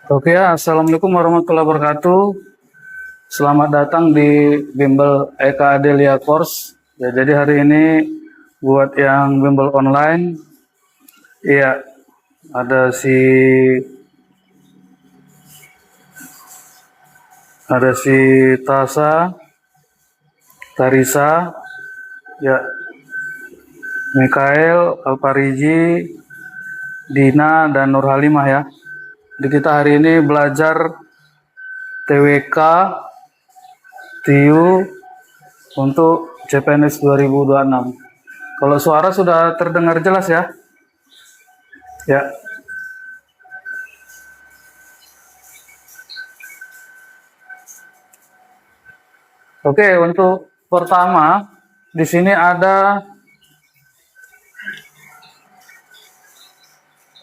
Oke ya, Assalamualaikum warahmatullahi wabarakatuh. Selamat datang di Bimbel Eka Adelia Course. Ya, jadi hari ini buat yang bimbel online, iya ada si Tasa, Tarisa, ya Mikael, Alpariji, Dina dan Nur Halimah ya. Jadi kita hari ini belajar TWK TIU untuk CPNS 2026. Kalau suara sudah terdengar jelas ya? Ya. Oke, untuk pertama di sini ada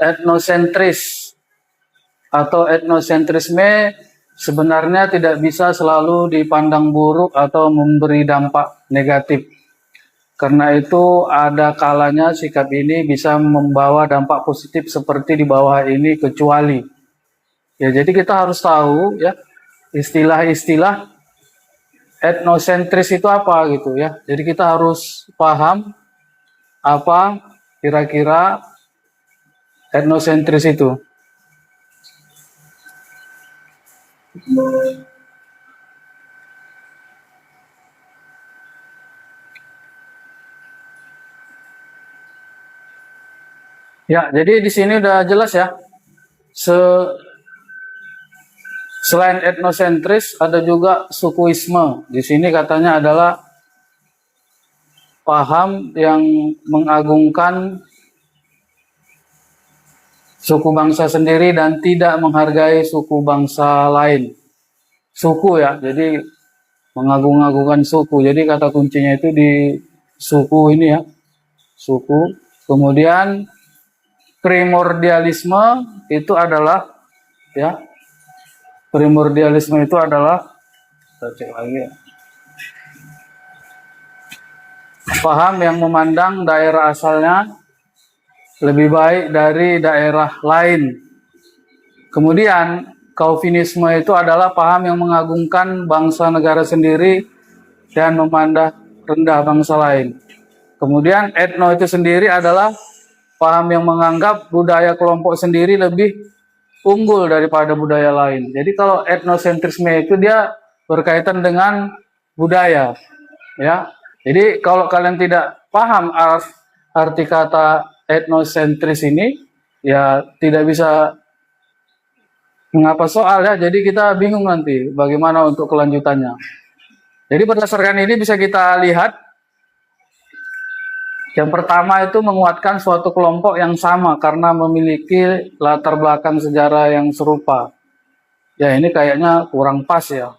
etnosentris atau etnosentrisme sebenarnya tidak bisa selalu dipandang buruk atau memberi dampak negatif. Karena itu ada kalanya sikap ini bisa membawa dampak positif seperti di bawah ini kecuali. Ya, jadi kita harus tahu ya istilah-istilah etnosentris itu apa gitu ya. Jadi kita harus paham apa kira-kira etnosentris itu. Ya, jadi di sini udah jelas ya. Selain etnosentris ada juga sukuisme. Di sini katanya adalah paham yang mengagungkan suku bangsa sendiri dan tidak menghargai suku bangsa lain. Suku ya, jadi mengagung-agungkan suku. Jadi kata kuncinya itu di suku ini ya, suku. Kemudian primordialisme itu adalah ya, primordialisme itu adalah kita cek lagi ya. Paham yang memandang daerah asalnya lebih baik dari daerah lain. Kemudian Calvinisme itu adalah paham yang mengagungkan bangsa negara sendiri dan memandang rendah bangsa lain. Kemudian etno itu sendiri adalah paham yang menganggap budaya kelompok sendiri lebih unggul daripada budaya lain. Jadi kalau etnosentrisme itu dia berkaitan dengan budaya, ya. Jadi kalau kalian tidak paham arti kata etnosentris ini, ya tidak bisa mengapa soal ya. Jadi kita bingung nanti bagaimana untuk kelanjutannya. Jadi berdasarkan ini bisa kita lihat. Yang pertama itu menguatkan suatu kelompok yang sama karena memiliki latar belakang sejarah yang serupa. Ya ini kayaknya kurang pas ya.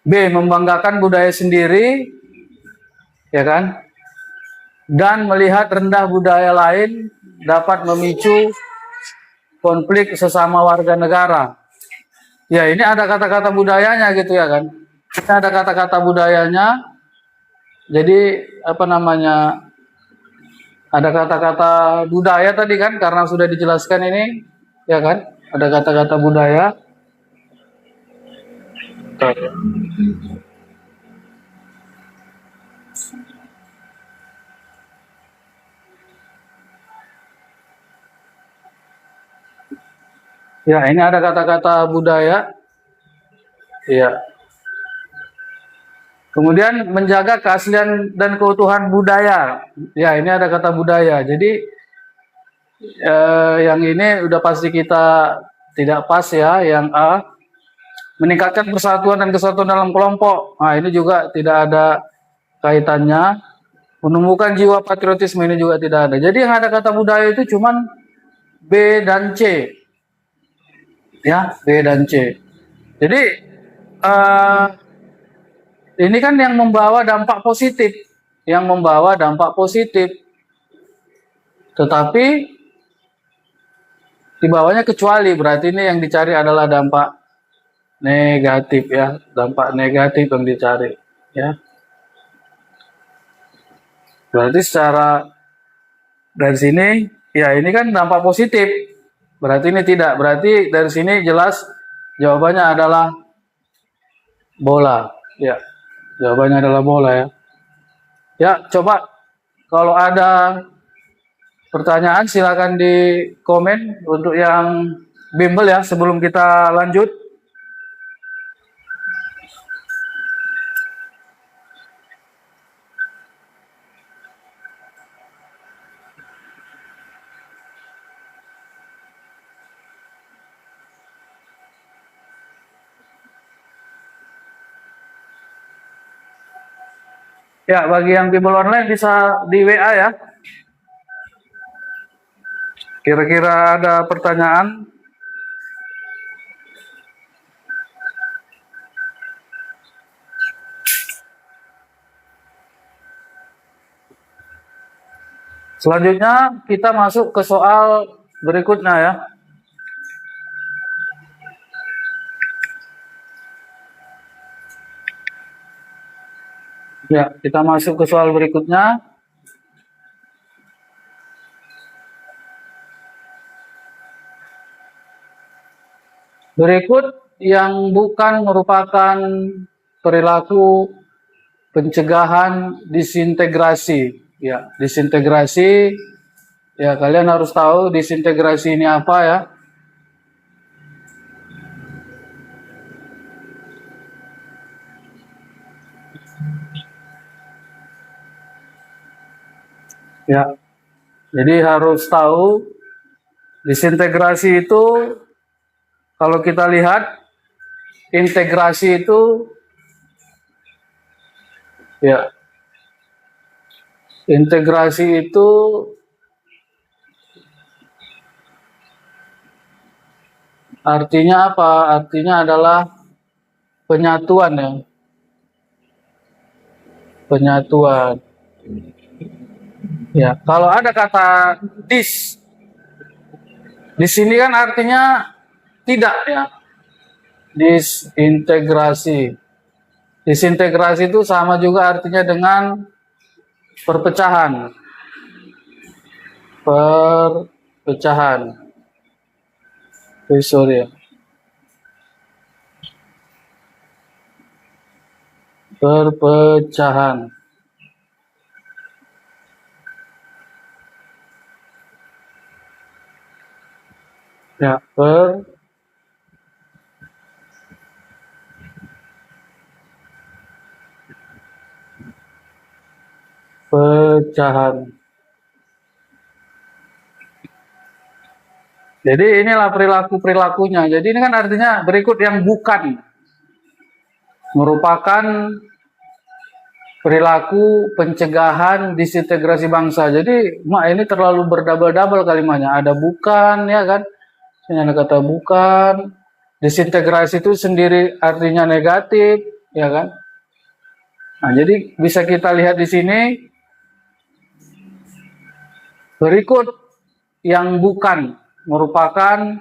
B. Membanggakan budaya sendiri, ya kan? Dan melihat rendah budaya lain dapat memicu konflik sesama warga negara. Ya ini ada kata-kata budayanya gitu ya kan? Ini ada kata-kata budayanya. Jadi apa namanya, ada kata-kata budaya tadi kan, karena sudah dijelaskan ini ya kan, ada kata-kata budaya. Ya ini ada kata-kata budaya ya. Kemudian menjaga keaslian dan keutuhan budaya. Ya, ini ada kata budaya. Jadi yang ini udah pasti kita tidak pas ya. Yang A, meningkatkan persatuan dan kesatuan dalam kelompok. Nah, ini juga tidak ada kaitannya. Menumbuhkan jiwa patriotisme, ini juga tidak ada. Jadi yang ada kata budaya itu cuman B dan C. Ya, B dan C. Jadi ini kan yang membawa dampak positif, yang membawa dampak positif. Tetapi di bawahnya kecuali, berarti ini yang dicari adalah dampak negatif ya, dampak negatif yang dicari ya. Berarti secara dari sini ya ini kan dampak positif Berarti ini tidak. Berarti dari sini jelas jawabannya adalah bola. Ya, jawabannya adalah bola ya. Ya, coba kalau ada pertanyaan silakan di komen untuk yang bimbel ya sebelum kita lanjut. Ya, bagi yang bimbel online bisa di WA ya. Kira-kira ada pertanyaan? Selanjutnya kita masuk ke soal berikutnya ya. Ya, kita masuk ke soal berikutnya. Berikut yang bukan merupakan perilaku pencegahan disintegrasi. Ya, disintegrasi. Ya, kalian harus tahu disintegrasi ini apa ya. Ya, jadi harus tahu disintegrasi itu kalau kita lihat integrasi itu ya integrasi itu artinya apa? Artinya adalah penyatuan ya. Penyatuan. Ya, kalau ada kata di sini kan artinya tidak ya. Disintegrasi. Disintegrasi itu sama juga artinya dengan perpecahan. Perpecahan. Sorry ya. Perpecahan. Ya, pecahan. Jadi inilah perilakunya. Jadi ini kan artinya berikut yang bukan merupakan perilaku pencegahan disintegrasi bangsa. Jadi ini terlalu berdouble-double kalimatnya. Ada bukan ya kan? Ini ada kata bukan. Disintegrasi itu sendiri artinya negatif, ya kan? Nah, jadi bisa kita lihat di sini berikut yang bukan merupakan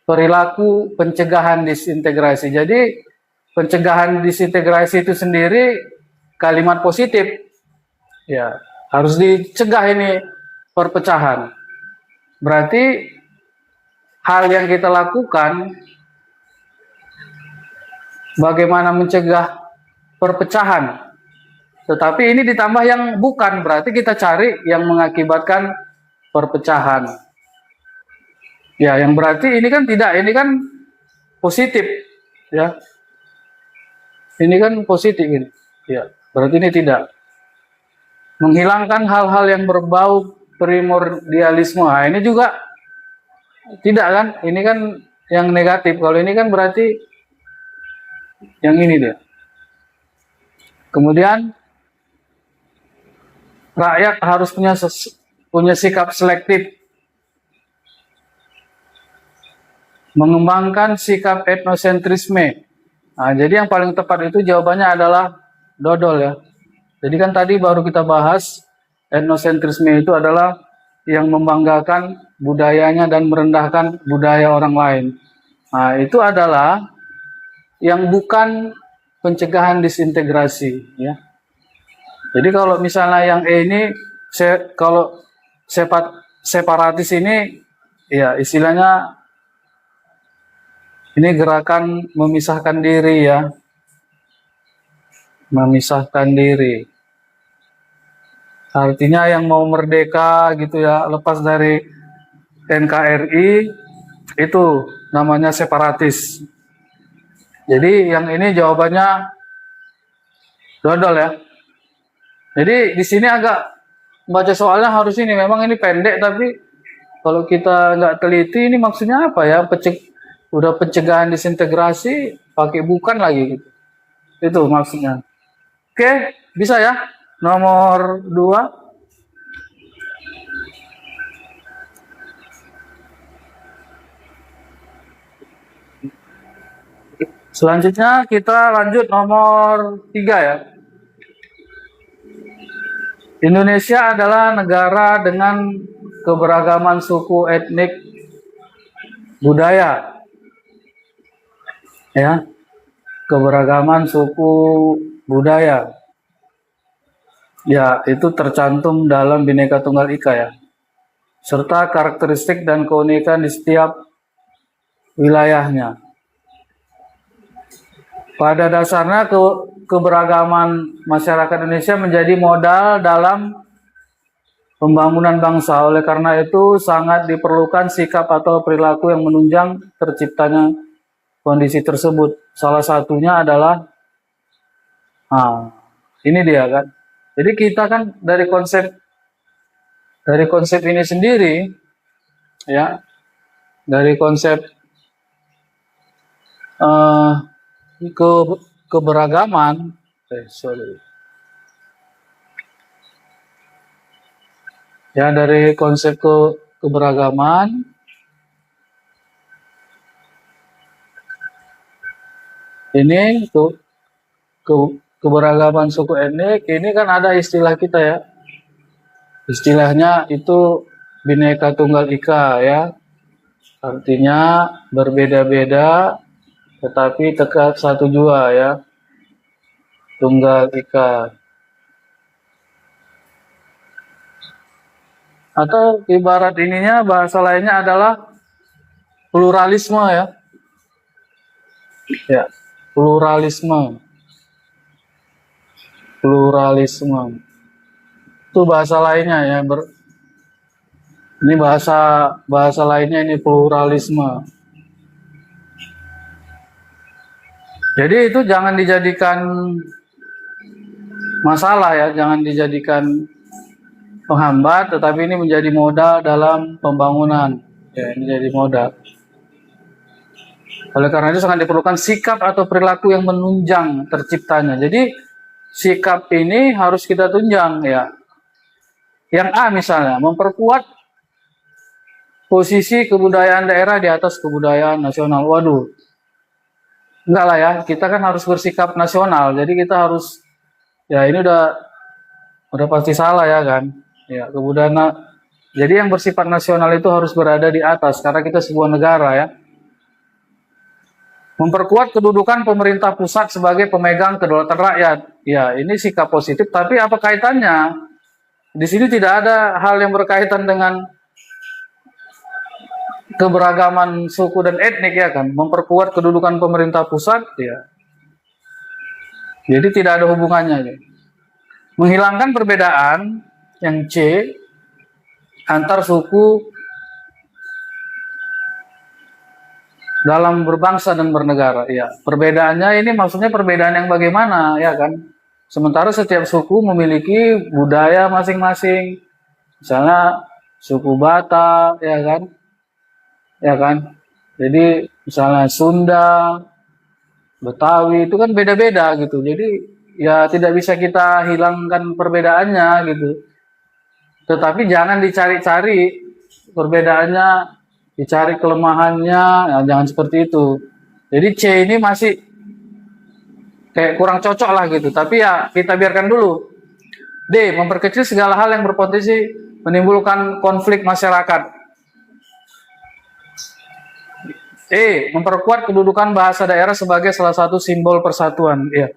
perilaku pencegahan disintegrasi. Jadi pencegahan disintegrasi itu sendiri kalimat positif. Ya, harus dicegah ini perpecahan. Berarti hal yang kita lakukan bagaimana mencegah perpecahan. Tetapi ini ditambah yang bukan, berarti kita cari yang mengakibatkan perpecahan. Ya, yang berarti ini kan tidak, ini kan positif, ya. Ini kan positif ini. Ya, berarti ini tidak. Menghilangkan hal-hal yang berbau primordialisme. Nah, ini juga tidak kan? Ini kan yang negatif. Kalau ini kan berarti yang ini dia. Kemudian rakyat harus punya sikap selektif. Mengembangkan sikap etnosentrisme. Nah, jadi yang paling tepat itu jawabannya adalah dodol ya. Jadi kan tadi baru kita bahas etnosentrisme itu adalah yang membanggakan budayanya dan merendahkan budaya orang lain. Nah, itu adalah yang bukan pencegahan disintegrasi ya. Jadi kalau misalnya yang E ini kalau separatis ini ya istilahnya ini gerakan memisahkan diri ya. Memisahkan diri. Artinya yang mau merdeka gitu ya, lepas dari NKRI, itu namanya separatis. Jadi yang ini jawabannya dodol ya. Jadi di sini agak baca soalnya harus ini, memang ini pendek tapi kalau kita nggak teliti ini maksudnya apa ya? Udah pencegahan disintegrasi pakai bukan lagi gitu. Itu maksudnya. Oke, bisa ya? Nomor 2. Selanjutnya kita lanjut nomor 3 ya. Indonesia adalah negara dengan keberagaman suku, etnik, budaya. Ya. Keberagaman suku, budaya. Ya, itu tercantum dalam Bhinneka Tunggal Ika ya. Serta karakteristik dan keunikan di setiap wilayahnya. Pada dasarnya keberagaman masyarakat Indonesia menjadi modal dalam pembangunan bangsa. Oleh karena itu sangat diperlukan sikap atau perilaku yang menunjang terciptanya kondisi tersebut. Salah satunya adalah ini dia kan. Jadi kita kan dari konsep ini sendiri ya, dari konsep keberagaman, ya dari konsep keberagaman ini keberagaman suku etnik ini kan ada istilah kita ya, istilahnya itu Bhinneka Tunggal Ika ya, artinya berbeda-beda tetapi tegak satu jua ya, Tunggal Ika. Atau ibarat ininya bahasa lainnya adalah pluralisme ya. Ya, pluralisme. Pluralisme. Itu bahasa lainnya ya, ini bahasa lainnya ini pluralisme. Jadi itu jangan dijadikan masalah ya, jangan dijadikan penghambat, tetapi ini menjadi modal dalam pembangunan. Ya, ini jadi modal. Oleh karena itu sangat diperlukan sikap atau perilaku yang menunjang terciptanya. Jadi sikap ini harus kita tunjang ya. Yang A misalnya, memperkuat posisi kebudayaan daerah di atas kebudayaan nasional. Waduh. Enggak lah ya, kita kan harus bersikap nasional. Jadi kita harus, ya ini udah pasti salah ya kan. Ya, kebudayaan. Jadi yang bersifat nasional itu harus berada di atas karena kita sebuah negara ya. Memperkuat kedudukan pemerintah pusat sebagai pemegang kedaulatan rakyat. Ya, ini sikap positif, tapi apa kaitannya? Di sini tidak ada hal yang berkaitan dengan keberagaman suku dan etnik ya kan, memperkuat kedudukan pemerintah pusat ya. Jadi tidak ada hubungannya ya. Menghilangkan perbedaan yang C antar suku dalam berbangsa dan bernegara ya. Perbedaannya ini maksudnya perbedaan yang bagaimana ya kan. Sementara setiap suku memiliki budaya masing-masing. Misalnya suku Batak ya kan. Ya kan, jadi misalnya Sunda, Betawi itu kan beda-beda gitu. Jadi ya tidak bisa kita hilangkan perbedaannya gitu. Tetapi jangan dicari-cari perbedaannya, dicari kelemahannya, ya, jangan seperti itu. Jadi C ini masih kayak kurang cocok lah gitu. Tapi ya kita biarkan dulu. D, memperkecil segala hal yang berpotensi menimbulkan konflik masyarakat. E, memperkuat kedudukan bahasa daerah sebagai salah satu simbol persatuan. Ya.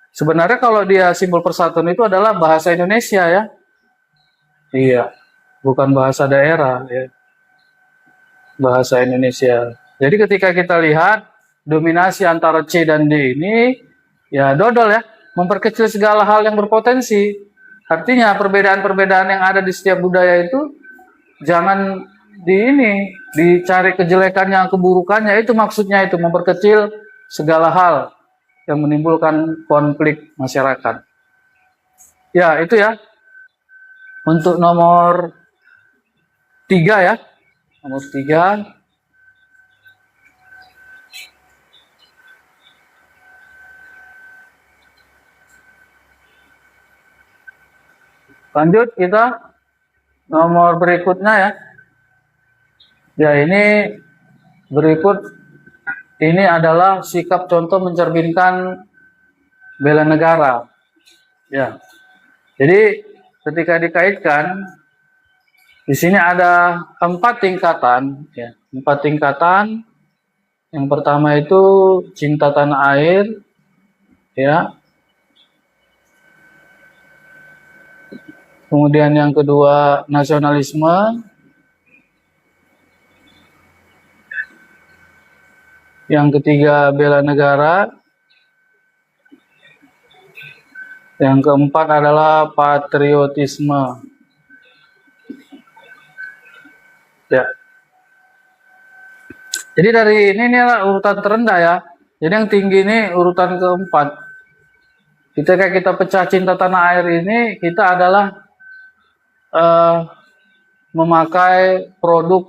Sebenarnya kalau dia simbol persatuan itu adalah bahasa Indonesia ya. Iya, bukan bahasa daerah ya. bahasa Indonesia. Jadi ketika kita lihat dominasi antara C dan D ini, ya dodol ya, memperkecil segala hal yang berpotensi. Artinya perbedaan-perbedaan yang ada di setiap budaya itu jangan dicari kejelekannya, keburukannya, itu maksudnya itu memperkecil segala hal yang menimbulkan konflik masyarakat. Ya, itu ya. Untuk nomor 3 ya. Nomor 3. Lanjut kita nomor berikutnya ya. Ya, ini berikut ini adalah sikap contoh mencerminkan bela negara. Ya. Jadi ketika dikaitkan di sini ada 4 tingkatan ya. 4 tingkatan. Yang pertama itu cinta tanah air ya. Kemudian yang kedua nasionalisme. Yang ketiga bela negara. Yang keempat adalah patriotisme. Ya. Jadi dari ini adalah urutan terendah ya. Jadi yang tinggi ini urutan keempat. Ketika kita pecah cinta tanah air ini, kita adalah memakai produk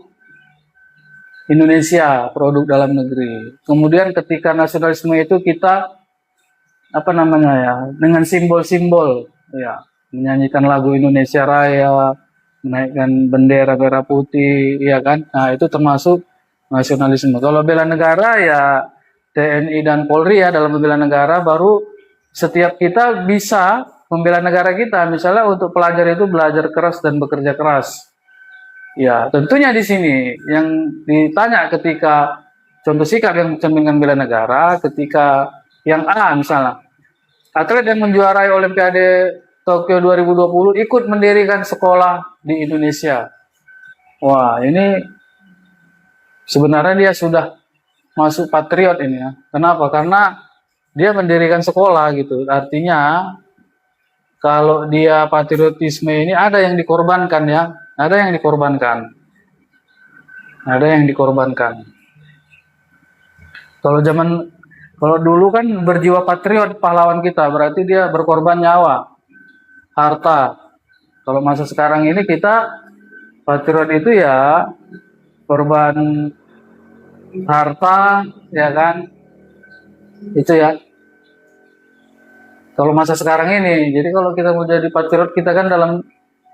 Indonesia, produk dalam negeri. Kemudian ketika nasionalisme itu kita dengan simbol-simbol ya, menyanyikan lagu Indonesia Raya, menaikkan bendera merah putih, ya kan? Nah, itu termasuk nasionalisme. Kalau bela negara ya TNI dan Polri ya, dalam membela negara baru setiap kita bisa membela negara kita. Misalnya untuk pelajar itu belajar keras dan bekerja keras. Ya, tentunya di sini yang ditanya ketika contoh sikap yang mencerminkan bela negara, ketika yang A misalnya, atlet yang menjuarai Olimpiade Tokyo 2020 ikut mendirikan sekolah di Indonesia. Wah, ini sebenarnya dia sudah masuk patriot ini ya. Kenapa? Karena dia mendirikan sekolah gitu. Artinya kalau dia patriotisme ini ada yang dikorbankan ya. Ada yang dikorbankan. Ada yang dikorbankan. Kalau dulu kan berjiwa patriot pahlawan kita, berarti dia berkorban nyawa, harta. Kalau masa sekarang ini kita patriot itu ya korban harta, ya kan? Itu ya. Kalau masa sekarang ini, jadi kalau kita mau jadi patriot kita kan dalam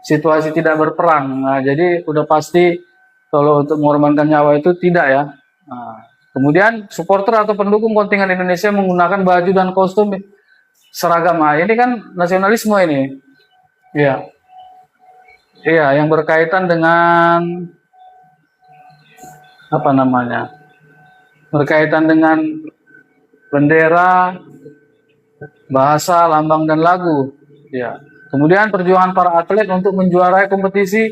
situasi tidak berperang. Nah, jadi udah pasti kalau untuk mengorbankan nyawa itu tidak ya. Nah, kemudian supporter atau pendukung kontingen Indonesia menggunakan baju dan kostum seragam. Nah, ini kan nasionalisme ini. Iya. Iya, yang berkaitan dengan berkaitan dengan bendera, bahasa, lambang dan lagu. Ya. Kemudian perjuangan para atlet untuk menjuarai kompetisi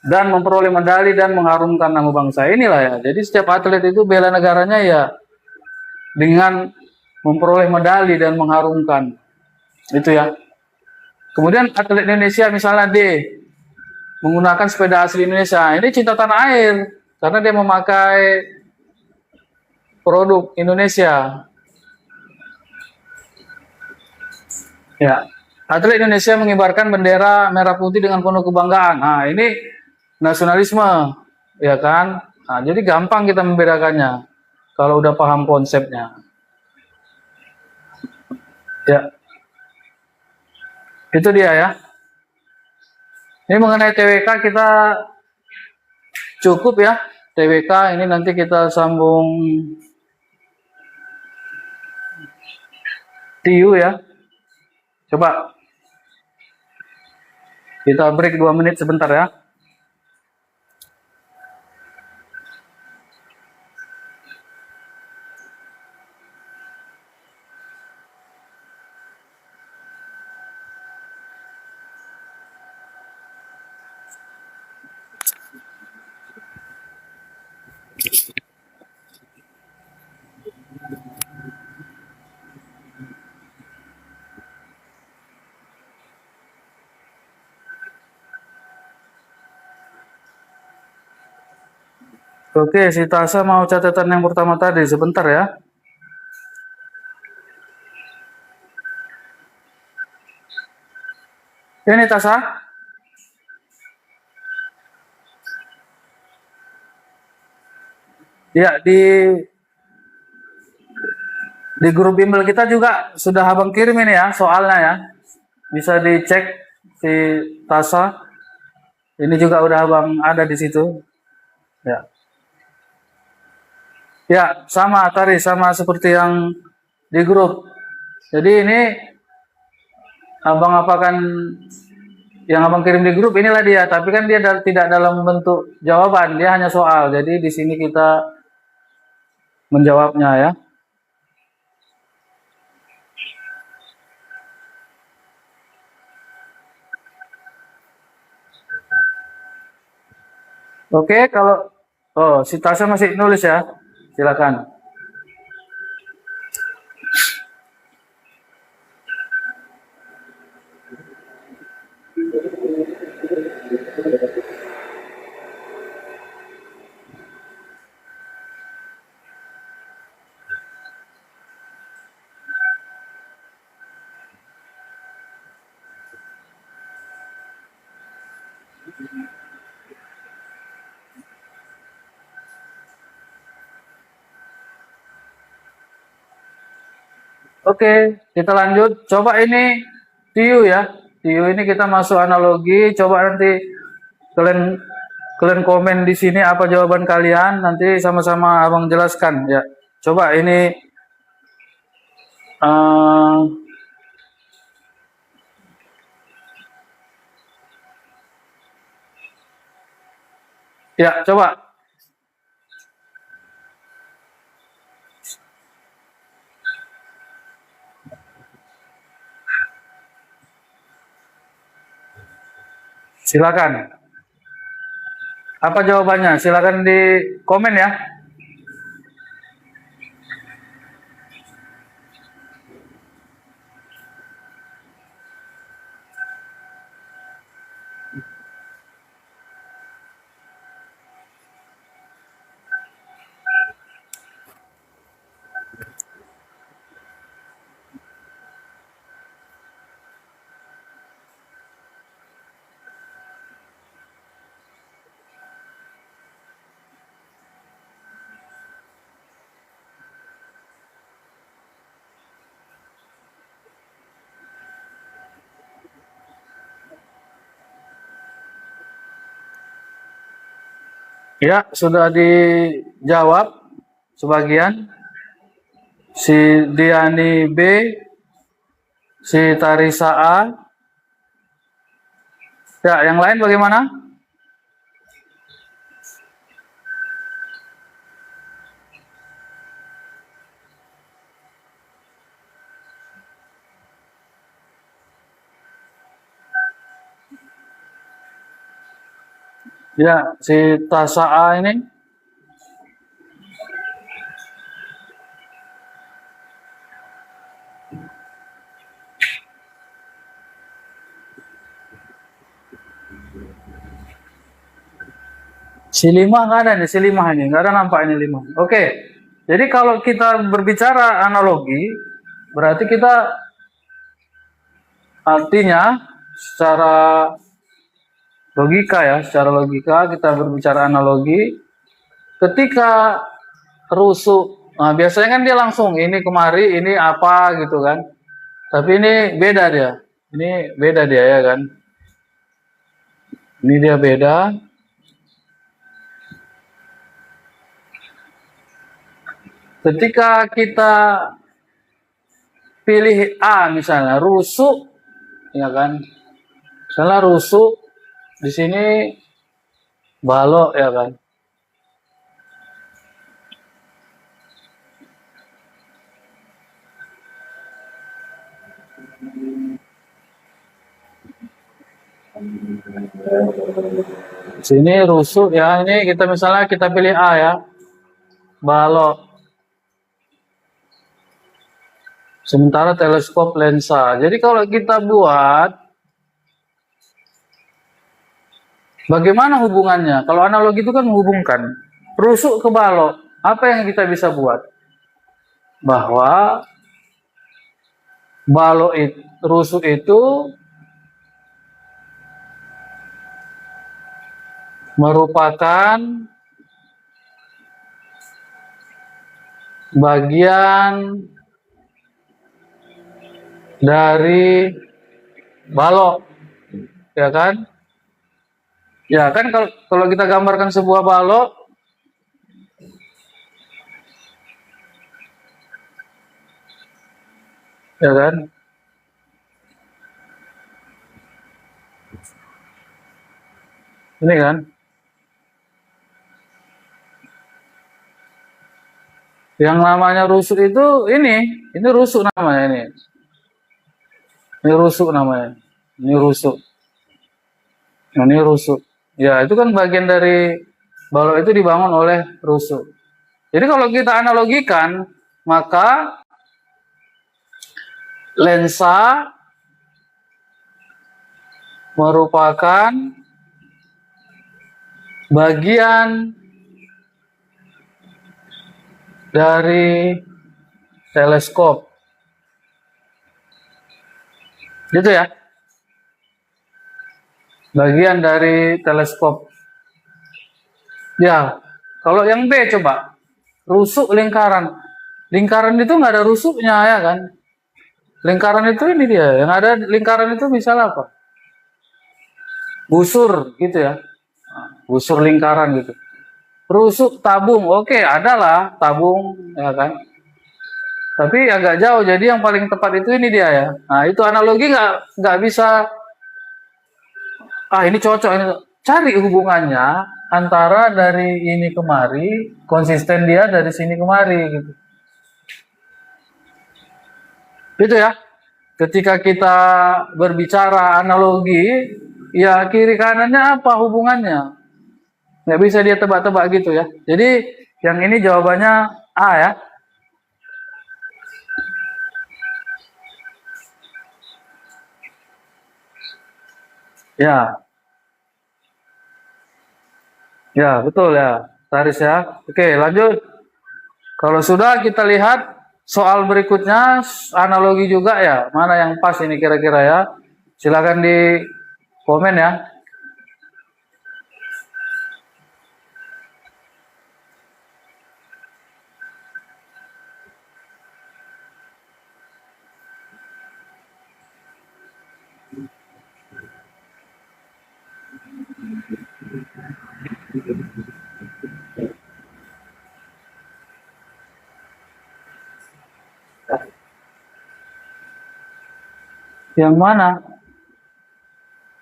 dan memperoleh medali dan mengharumkan nama bangsa. Inilah ya. Jadi setiap atlet itu bela negaranya ya dengan memperoleh medali dan mengharumkan. Itu ya. Kemudian atlet Indonesia misalnya D menggunakan sepeda asli Indonesia. Ini cinta tanah air karena dia memakai produk Indonesia. Ya. Atlet Indonesia mengibarkan bendera merah putih dengan penuh kebanggaan. Nah, ini nasionalisme, ya kan? Nah, jadi gampang kita membedakannya kalau udah paham konsepnya. Ya. Itu dia ya. Ini mengenai TWK kita cukup ya. TWK ini nanti kita sambung TU ya. Coba kita break 2 menit sebentar ya. Oke, si Tasya mau catatan yang pertama tadi, sebentar ya. Ini Tasya. Ya, di grup bimbel kita juga sudah abang kirim ini ya soalnya ya. Bisa dicek si Tasya. Ini juga udah abang ada di situ. Ya. Ya, sama tadi sama seperti yang di grup. Jadi ini abang apakan yang abang kirim di grup inilah dia, tapi kan dia tidak dalam bentuk jawaban, dia hanya soal. Jadi di sini kita menjawabnya ya. Oke, kalau si Tasya masih nulis ya, silakan. Oke, kita lanjut. Coba ini Tiu ya. Tiu ini kita masuk analogi. Coba nanti kalian kalian komen di sini apa jawaban kalian. Nanti sama-sama abang jelaskan ya. Coba ini ya coba. Silakan. Apa jawabannya? Silakan di komen ya. Ya, sudah dijawab sebagian. Si Diani B, si Tarisa A. Ya, yang lain bagaimana? Ya, si Tasa A ini. Si 5 nggak ada nih, si 5 ini. Nggak ada nampak ini 5. Oke, jadi kalau kita berbicara analogi, berarti kita artinya secara logika ya, secara logika kita berbicara analogi. Ketika rusuk, nah biasanya kan dia langsung ini kemari, ini apa gitu kan. Tapi ini beda dia. Ini beda dia ya kan. Ini dia beda. Ketika kita pilih A misalnya rusuk, ya kan. Misalnya rusuk di sini balok ya kan. Sini rusuk ya, ini kita misalnya kita pilih A ya. balok. Sementara teleskop lensa. Jadi kalau kita buat, bagaimana hubungannya? Kalau analogi itu kan menghubungkan rusuk ke balok. Apa yang kita bisa buat? Bahwa balok itu, rusuk itu merupakan bagian dari balok, ya kan? Ya kan, kalau kita gambarkan sebuah balok, ya kan? Ini kan, yang namanya rusuk itu ini rusuk namanya ini. Ini rusuk namanya. Ini rusuk. Ini rusuk. Ya, itu kan bagian dari balok itu dibangun oleh rusuk. Jadi kalau kita analogikan, maka lensa merupakan bagian dari teleskop. Gitu ya. Bagian dari teleskop. Ya, kalau yang B coba. Rusuk lingkaran. Lingkaran itu nggak ada rusuknya, ya kan? Lingkaran itu ini dia. Yang ada lingkaran itu misalnya apa? Busur gitu ya. Busur lingkaran gitu. Rusuk tabung. Oke, adalah tabung, ya kan? Tapi agak jauh. Jadi yang paling tepat itu ini dia ya. Nah, itu analogi nggak bisa. Ini cocok ini. Cari hubungannya antara dari ini kemari, konsisten dia dari sini kemari gitu. Gitu ya. Ketika kita berbicara analogi, ya kiri kanannya apa hubungannya? Nggak bisa dia tebak-tebak gitu ya. Jadi yang ini jawabannya A ya. Ya, ya betul ya. Taris ya. Oke, lanjut. Kalau sudah kita lihat soal berikutnya analogi juga ya. Mana yang pas ini kira-kira ya? Silakan di komen ya. Yang mana?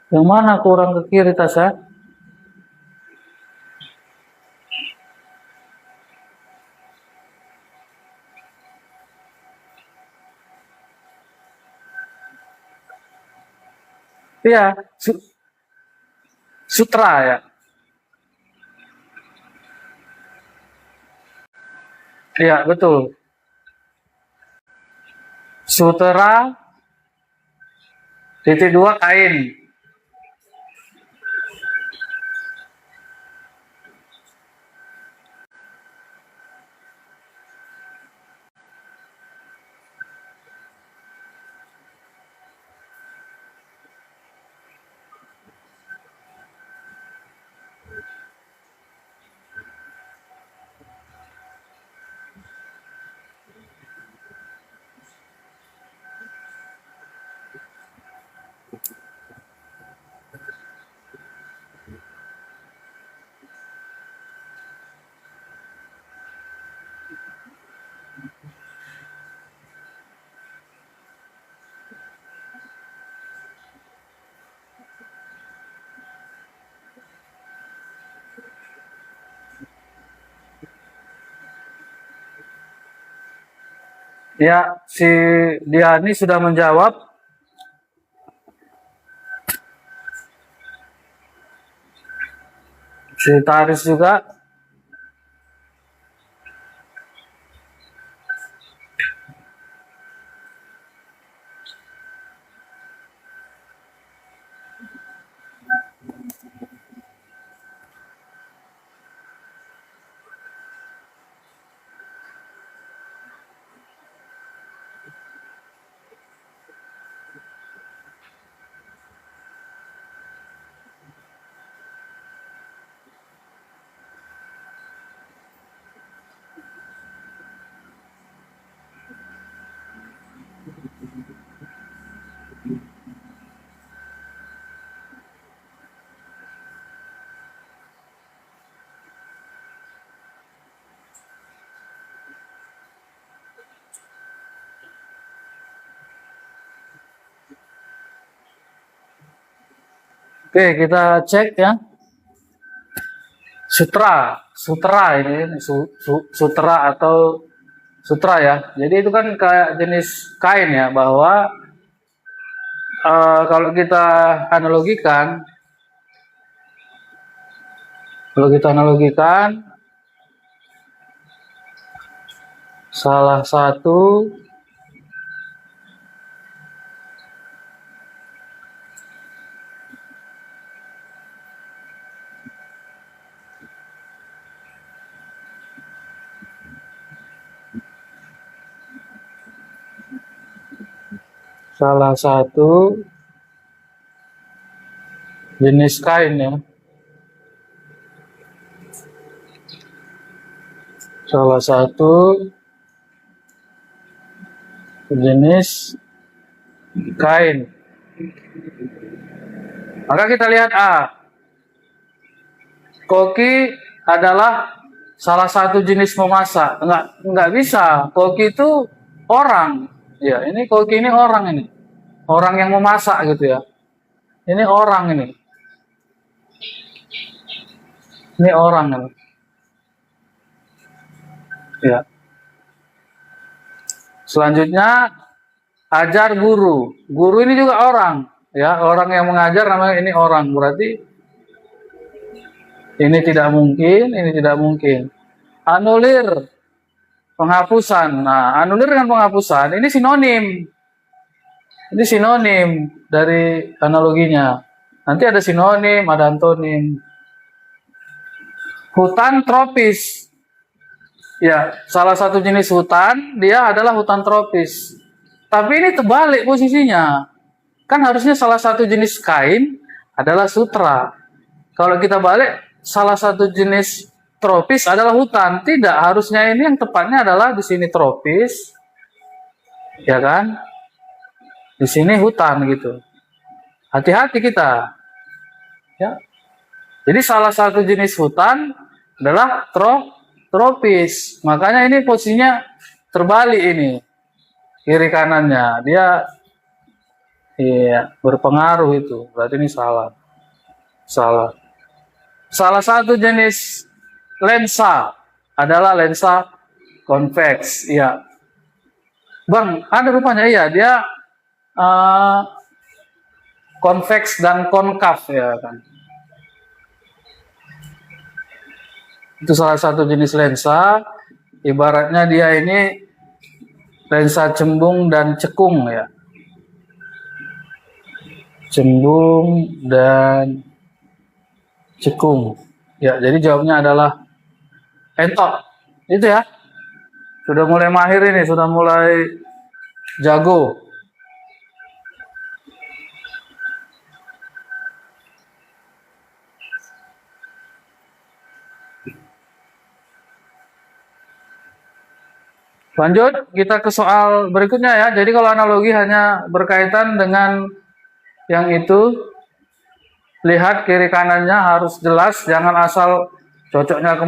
Yang mana kurang ke kiri Tasya? Iya, sutra ya. Iya, betul. Sutera titik dua kain. Ya, si Diani sudah menjawab. Si Taris juga. Oke, kita cek ya. Sutra ini sutra atau sutra ya. Jadi itu kan kayak jenis kain ya, bahwa kalau kita analogikan, salah satu jenis kain ya. Salah satu jenis kain. Maka kita lihat A. Koki adalah salah satu jenis memasak. Enggak bisa. Koki itu orang. Ya, ini koki ini orang ini. Orang yang memasak gitu ya. Ini orang ini. Ini orang ini. Ya. Selanjutnya ajar guru. Guru ini juga orang, ya, orang yang mengajar namanya ini orang. Berarti ini tidak mungkin. Anulir, penghapusan. Nah, anulir dengan penghapusan ini sinonim. Ini sinonim dari analoginya. Nanti ada sinonim, ada antonim. Hutan tropis. Ya, salah satu jenis hutan, dia adalah hutan tropis. Tapi ini terbalik posisinya. Kan harusnya salah satu jenis kain adalah sutra. Kalau kita balik, salah satu jenis tropis adalah hutan. Tidak, harusnya ini yang tepatnya adalah di sini tropis. Ya kan? Di sini hutan gitu. Hati-hati kita. Ya. Jadi salah satu jenis hutan adalah tropis. Makanya ini posisinya terbalik ini. Kiri kanannya. Dia berpengaruh itu. Berarti ini salah. Salah satu jenis lensa adalah lensa konveks. Iya. Bang, ada rupanya iya. Dia konveks dan konkav ya kan. Itu salah satu jenis lensa, ibaratnya dia ini lensa cembung dan cekung ya. Cembung dan cekung. Ya, jadi jawabnya adalah entot. Itu ya. Sudah mulai mahir ini, sudah mulai jago. Lanjut, kita ke soal berikutnya ya. Jadi kalau analogi hanya berkaitan dengan yang itu, lihat kiri kanannya harus jelas, jangan asal cocoknya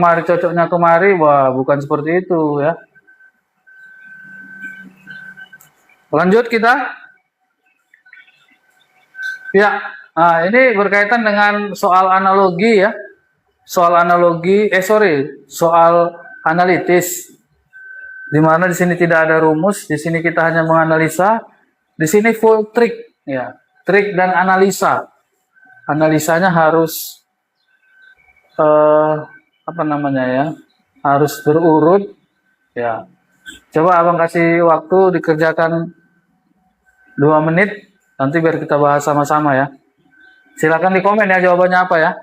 kemari, wah bukan seperti itu ya. Lanjut kita. Ya, nah ini berkaitan dengan soal analogi ya. Soal analitis. Di mana di sini tidak ada rumus, di sini kita hanya menganalisa, di sini full trik ya, trik dan analisa. Analisanya harus harus berurut ya. Coba abang kasih waktu dikerjakan 2 menit, nanti biar kita bahas sama-sama ya. Silakan di komen ya jawabannya apa ya.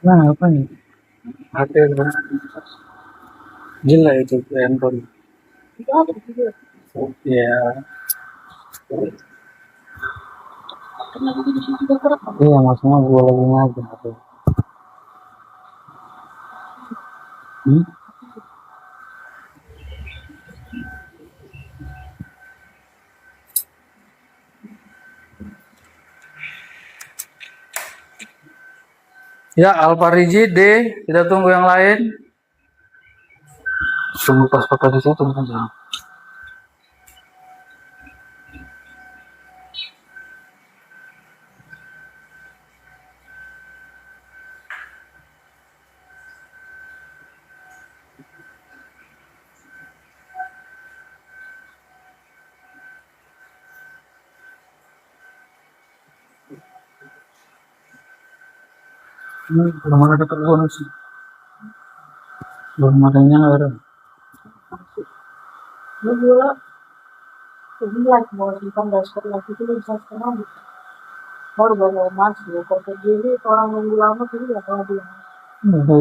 Kenapa nih? HP gila itu handphone. Ya, iya maksudnya gue lagi ngaji HP. Hmm? Ya, Alfariji D, kita tunggu yang lain. Tunggu pas pakai di situ aja. Belum ada dapat bonus. Belum adanya nggak ada. Dari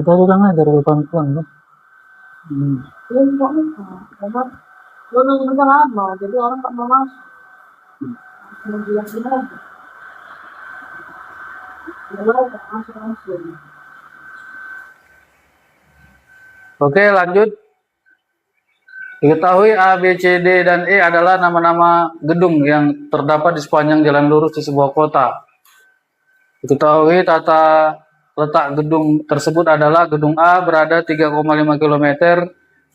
tadi kan ngajar pelan-pelan kan. Jadi orang tak mau masuk. Oke, lanjut. Diketahui A, B, C, D, dan E adalah nama-nama gedung yang terdapat di sepanjang jalan lurus di sebuah kota. Diketahui tata letak gedung tersebut adalah gedung A berada 3,5 km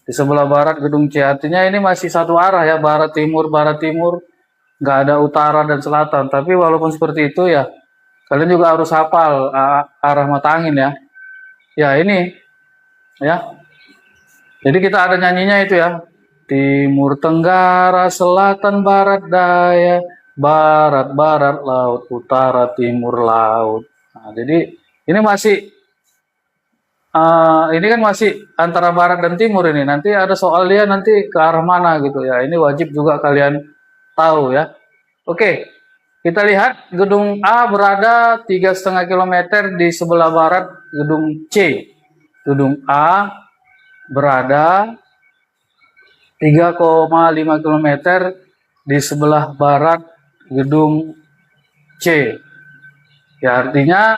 di sebelah barat gedung C. Artinya ini masih satu arah ya, barat timur, nggak ada utara dan selatan. Tapi walaupun seperti itu ya, kalian juga harus hafal arah mata angin ya. Ya ini, ya. Jadi kita ada nyanyinya itu ya. Timur, tenggara, selatan, barat, daya, barat, barat, laut, utara, timur, laut. Nah, jadi ini masih ini kan masih antara barat dan timur ini. Nanti ada soal dia nanti ke arah mana gitu ya. Ini wajib juga kalian tahu ya. Oke, kita lihat gedung A berada 3,5 km di sebelah barat gedung C. Gedung A berada 3,5 km di sebelah barat gedung C. Ya, artinya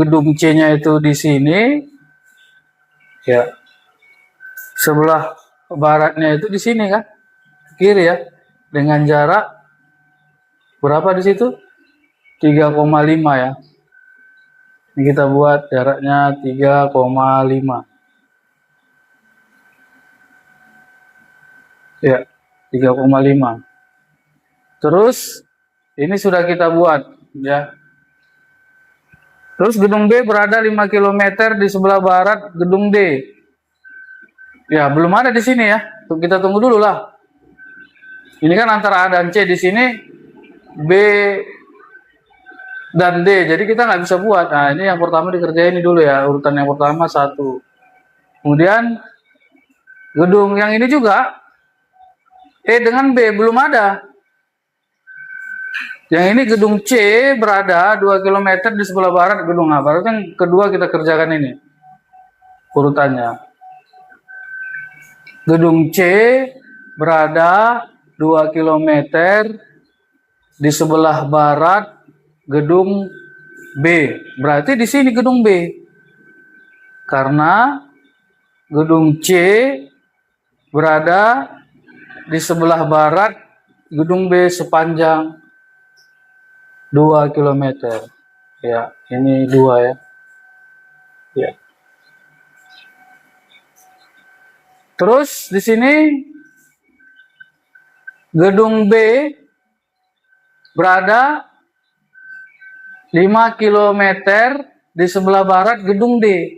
gedung C-nya itu di sini. Ya. Sebelah baratnya itu di sini kan? Kiri ya. Dengan jarak berapa di situ? 3,5 ya. Ini kita buat jaraknya 3,5. Ya, 3,5. Terus ini sudah kita buat ya. Terus gedung B berada 5 km di sebelah barat gedung D. Ya, belum ada di sini ya. Kita tunggu dulu lah. Ini kan antara A dan C di sini, B dan D. Jadi kita nggak bisa buat. Nah, ini yang pertama dikerjain ini dulu ya. Urutan yang pertama 1. Kemudian gedung yang ini juga E dengan B belum ada. Yang ini gedung C berada 2 km di sebelah barat gedung A. Berarti yang kedua kita kerjakan ini. Urutannya. Gedung C berada 2 km di sebelah barat gedung B. Berarti di sini gedung B. Karena gedung C berada di sebelah barat gedung B sepanjang 2 km. Ya, ini 2 ya. Ya. Terus di sini gedung B berada 5 km di sebelah barat gedung D.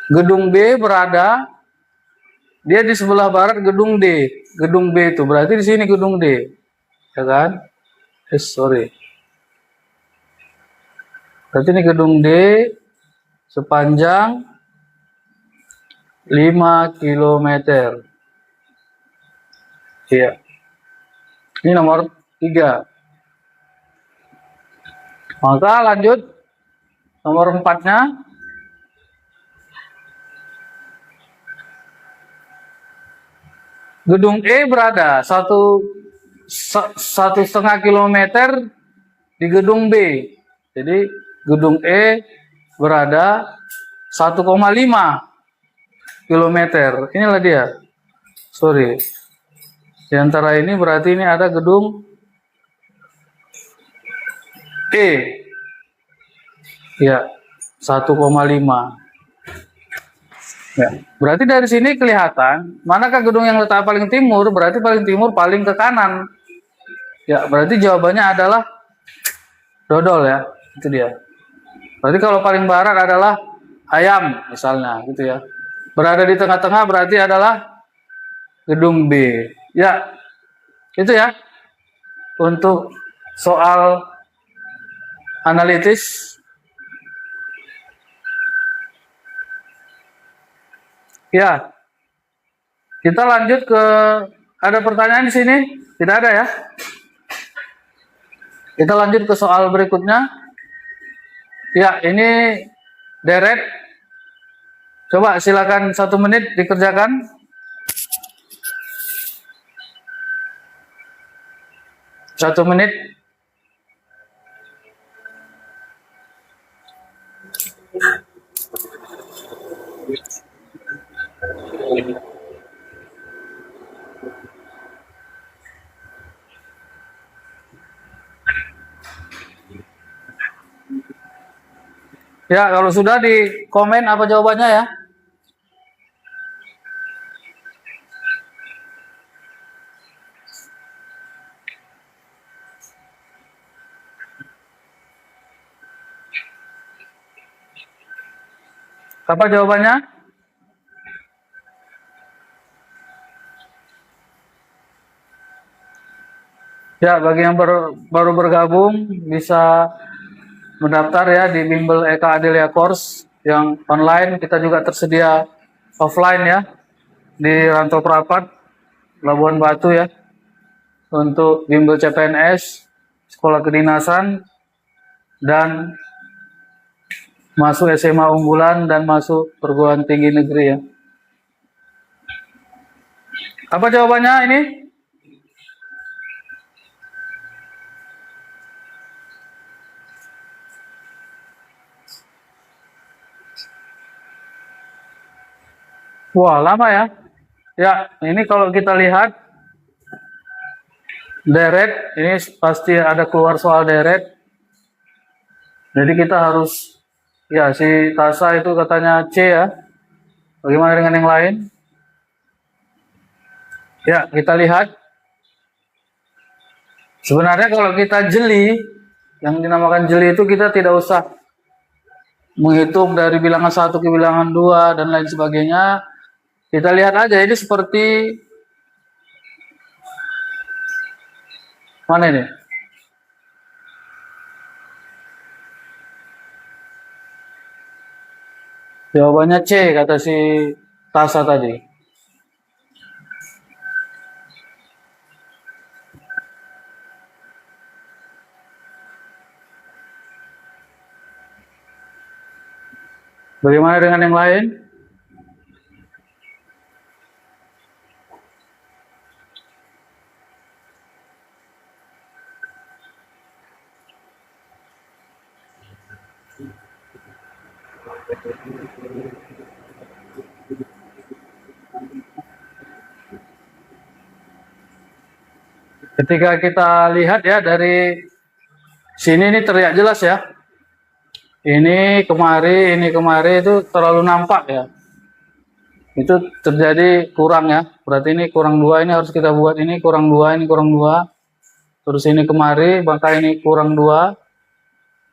Gedung B berada dia di sebelah barat gedung D. Gedung B itu berarti di sini gedung D. Ya kan? Sorry. Berarti ini gedung D sepanjang 5 km. Iya. Ini nomor 3. Maka lanjut nomor 4-nya. Gedung E berada 1,5 kilometer di gedung B. Jadi gedung E berada 1,5 kilometer. Inilah dia. Sorry. Di antara ini berarti ini ada gedung E. Ya, 1,5. Ya. Berarti dari sini kelihatan manakah gedung yang letak paling timur, berarti paling timur paling ke kanan. Ya, berarti jawabannya adalah dodol ya. Itu dia. Berarti kalau paling barat adalah ayam misalnya gitu ya. Berada di tengah-tengah berarti adalah gedung B. Ya. Itu ya. Untuk soal analitis. Ya, kita lanjut ke, ada pertanyaan di sini? Tidak ada ya? Kita lanjut ke soal berikutnya. Ya, ini deret. Coba silakan 1 menit dikerjakan. Satu menit. Ya, kalau sudah di komen apa jawabannya ya. Apa jawabannya? Ya, bagi yang baru bergabung bisa mendaftar ya di Bimbel Eka Adelia Course yang online. Kita juga tersedia offline ya di Rantau Prapat, Labuan Batu ya, untuk Bimbel CPNS, Sekolah Kedinasan, dan masuk SMA unggulan dan masuk perguruan tinggi negeri ya. Apa jawabannya ini? Wah, lama ya. Ya, ini kalau kita lihat deret, ini pasti ada keluar soal deret. Jadi kita harus, ya si Tasa itu katanya C ya. Bagaimana dengan yang lain? Ya, kita lihat. Sebenarnya kalau kita jeli, yang dinamakan jeli itu kita tidak usah menghitung dari bilangan 1 ke bilangan 2 dan lain sebagainya. Kita lihat aja, ini seperti mana ini? Jawabannya C, kata si Tasa tadi. Bagaimana dengan yang lain? Ketika kita lihat ya dari sini ini terlihat jelas ya. Ini kemari itu terlalu nampak ya. Itu terjadi kurang ya. Berarti ini kurang 2, ini harus kita buat ini kurang 2, ini kurang 2. Terus ini kemari, maka ini kurang 2.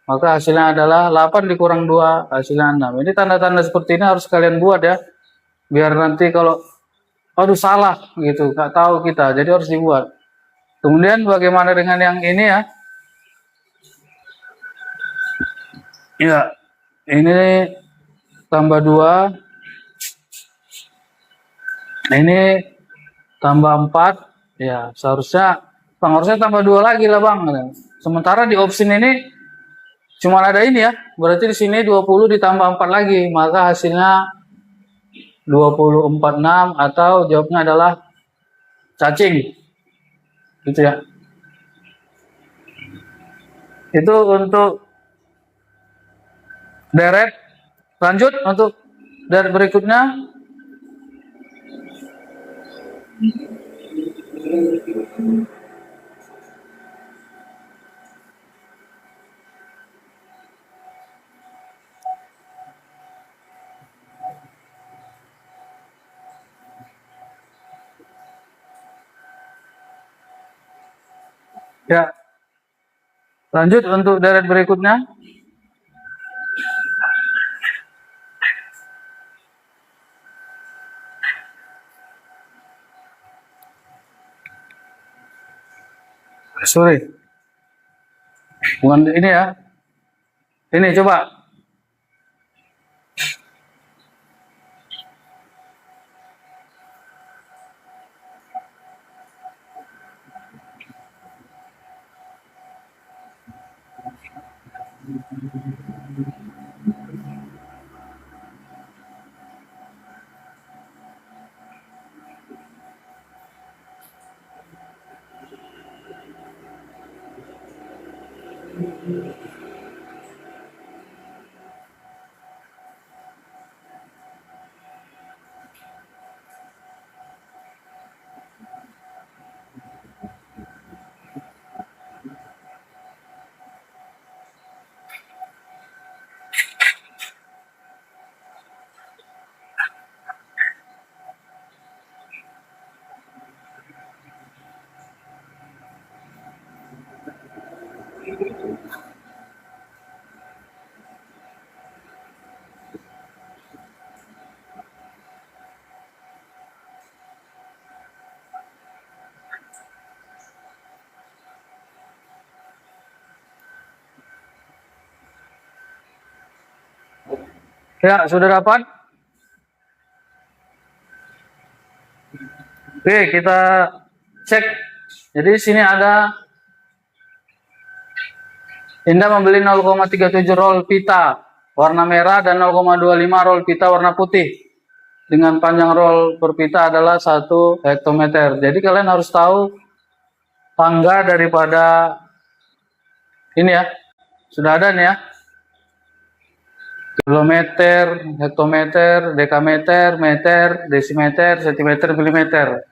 Maka hasilnya adalah 8 dikurang 2, hasilnya 6. Ini tanda-tanda seperti ini harus kalian buat ya. Biar nanti kalau aduh salah gitu, nggak tahu kita. Jadi harus dibuat. Kemudian bagaimana dengan yang ini ya? Ya, ini tambah 2. Ini tambah 4. Ya, seharusnya Bang, harusnya tambah 2 lagi lah Bang. Sementara di option ini cuma ada ini ya. Berarti di sini 20 ditambah 4 lagi. Maka hasilnya 2046 atau jawabnya adalah cacing. Gitu ya. Itu untuk deret. Lanjut untuk deret berikutnya. Ya. Lanjut untuk deret berikutnya. Sorry. Bukan ini ya. Ini coba. Ya, sudah dapat? Oke, kita cek. Jadi di sini ada Indah membeli 0,37 roll pita warna merah dan 0,25 roll pita warna putih. Dengan panjang roll per pita adalah 1 hektometer. Jadi kalian harus tahu tangga daripada ini ya. Sudah ada nih ya. Kilometer, hektometer, dekameter, meter, desimeter, sentimeter, milimeter.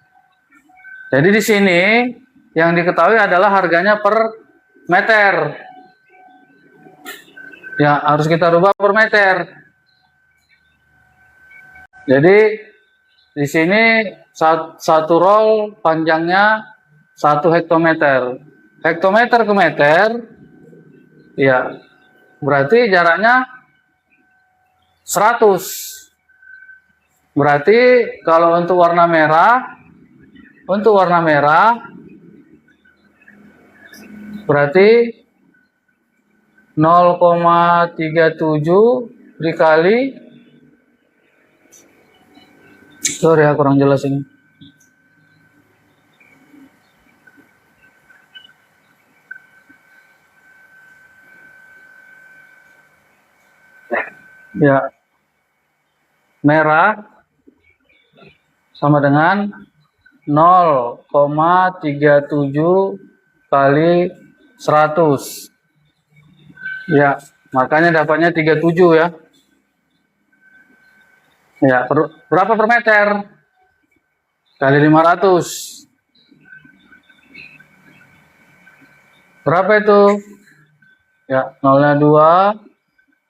Jadi di sini yang diketahui adalah harganya per meter. Ya, harus kita rubah per meter. Jadi di sini satu roll panjangnya 1 hektometer. Hektometer ke meter, ya berarti jaraknya 100. Berarti kalau untuk warna merah berarti 0,37 dikali, sorry ya kurang jelas ini. Ya, merah sama dengan 0,37 kali 100. Ya, makanya dapatnya 37 ya. Ya, berapa per meter? Kali 500. Berapa itu? Ya, nolnya 2.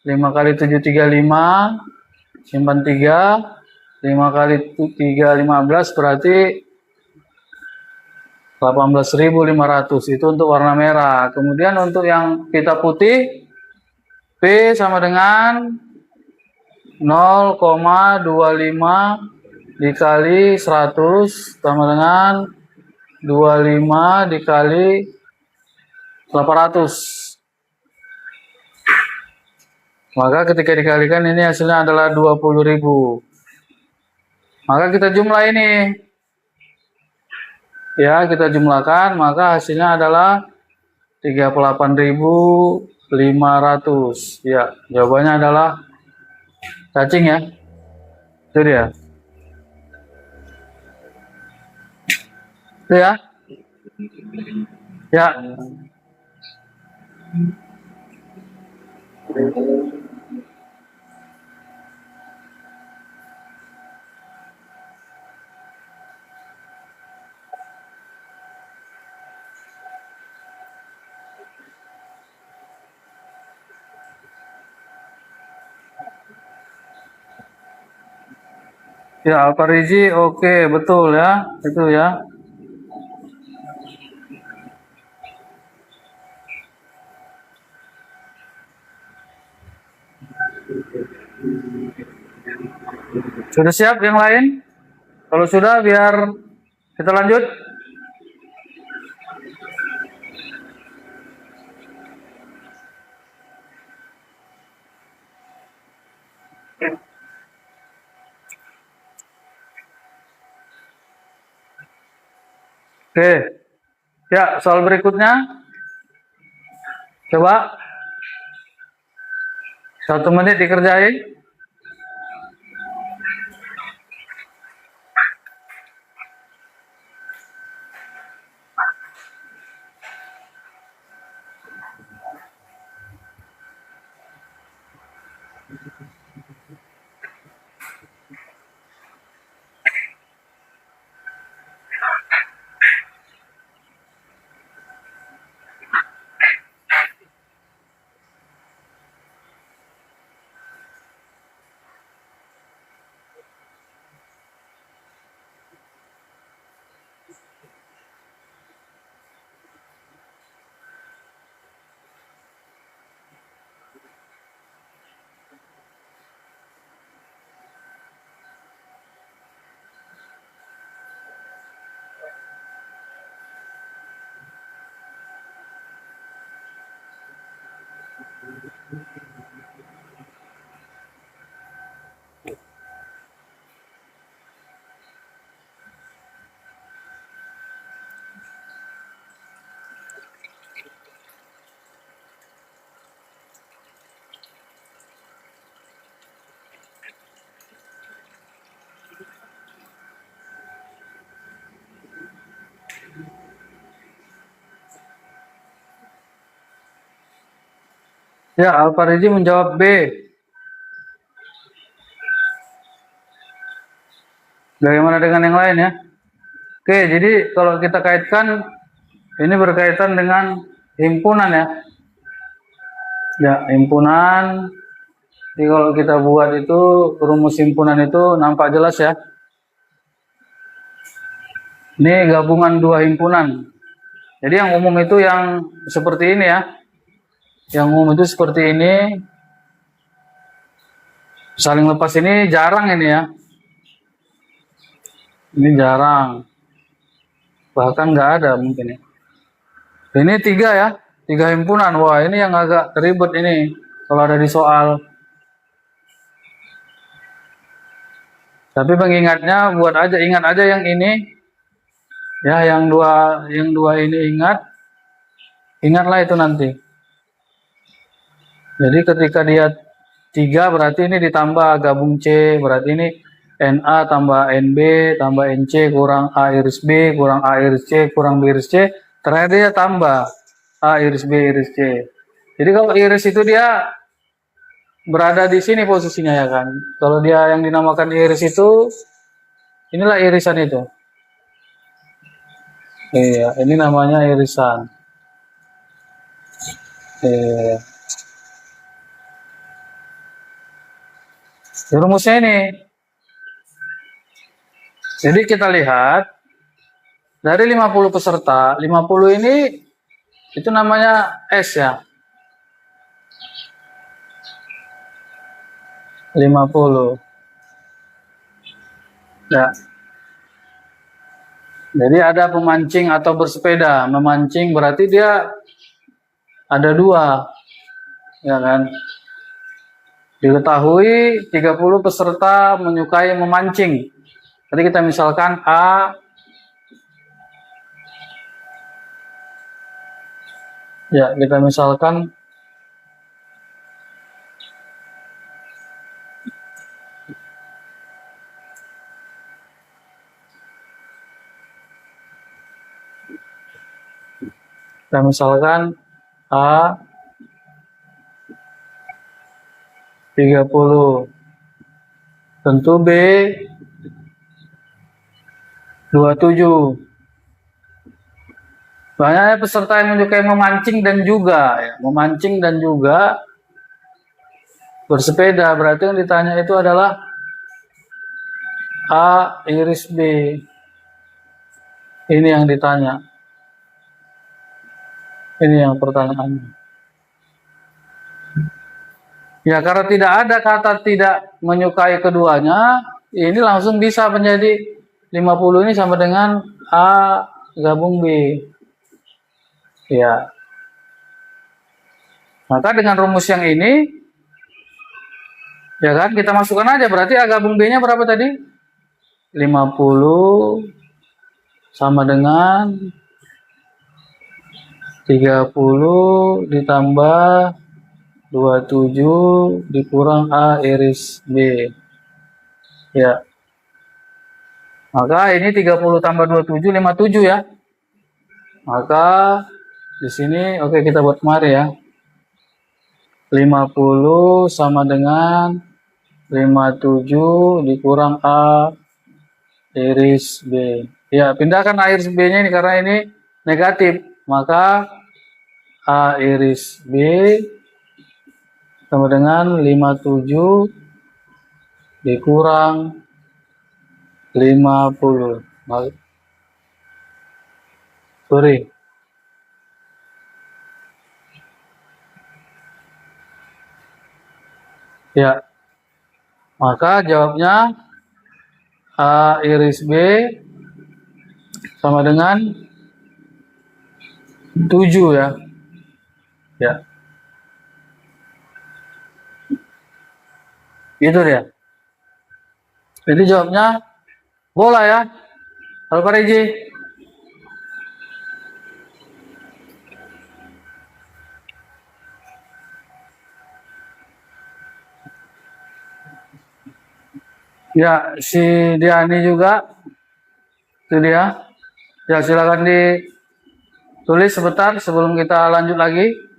5 kali 7, 35, simpan 3, 5 kali 3, 15, berarti 18.500. Itu untuk warna merah. Kemudian untuk yang pita putih, P sama dengan 0,25 dikali 100 sama dengan 25 dikali 800. Maka ketika dikalikan ini hasilnya adalah 20.000. Maka kita jumlah ini. Ya, kita jumlahkan, maka hasilnya adalah 38.500. Ya, jawabannya adalah cacing ya. Itu dia. Itu ya. Ya. Ya, Alparizi, oke, betul ya. Itu ya. Sudah siap yang lain? Kalau sudah, biar kita lanjut. Oke. Ya, soal berikutnya. Coba. 1 menit dikerjain. Ya, Alparizi menjawab B. Bagaimana dengan yang lain ya? Oke, jadi kalau kita kaitkan, ini berkaitan dengan himpunan ya. Ya, himpunan. Jadi kalau kita buat itu, rumus himpunan itu nampak jelas ya. Ini gabungan dua himpunan. Jadi yang umum itu yang seperti ini ya. Yang umum itu seperti ini. Saling lepas ini jarang ini ya. Ini jarang. Bahkan nggak ada mungkin ya. Ini 3 ya. 3 himpunan. Wah, ini yang agak ribet ini. Kalau ada di soal. Tapi pengingatnya buat aja, ingat aja yang ini. Ya, yang dua ini ingat. Ingatlah itu nanti. Jadi ketika dia 3 berarti ini ditambah gabung C, berarti ini NA tambah NB tambah NC kurang A iris B kurang A iris C kurang B iris C, terakhir dia tambah A iris B iris C. Jadi kalau iris itu dia berada di sini posisinya ya kan. Kalau dia yang dinamakan iris itu, inilah irisan itu. Iya, ini namanya irisan. Iya. Rumusnya ini. Jadi kita lihat dari 50 peserta, 50 ini itu namanya S ya. 50. Ya. Jadi ada pemancing atau bersepeda. Memancing berarti dia ada 2. Ya kan? Diketahui 30 peserta menyukai memancing. Jadi kita misalkan A Ya, kita misalkan A 30. Tentu B 27. Banyaknya peserta yang menyukai memancing dan juga bersepeda. Berarti yang ditanya itu adalah A iris B. Ini yang ditanya. Ini yang pertanyaannya. Ya, karena tidak ada kata tidak menyukai keduanya, ini langsung bisa menjadi 50 ini sama dengan A gabung B. Ya. Maka dengan rumus yang ini, ya kan, kita masukkan aja. Berarti A gabung B-nya berapa tadi? 50 sama dengan 30 ditambah 27 dikurang A iris B. Ya. Maka ini 30 tambah 27, 57 ya. Maka di sini oke, kita buat kemari ya. 50 sama dengan 57 dikurang A iris B. Ya, pindahkan A iris B-nya ini karena ini negatif. Maka A iris B sama dengan 57 dikurang 50. Sorry. Ya. Maka jawabnya A iris B sama dengan 7 ya. Ya. Gitu dia. Jadi jawabnya bola ya. Halo Pak Reji. Ya, si Diani juga. Itu dia. Ya, silakan ditulis sebentar sebelum kita lanjut lagi.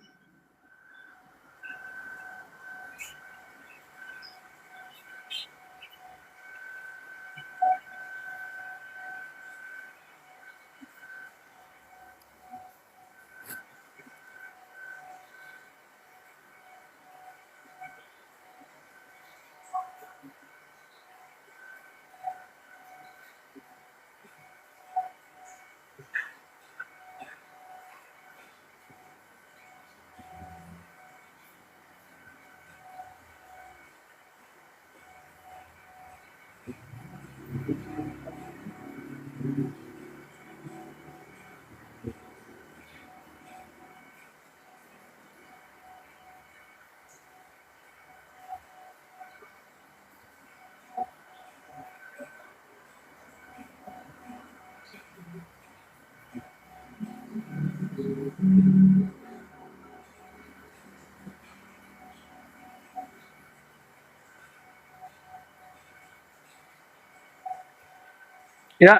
Ya,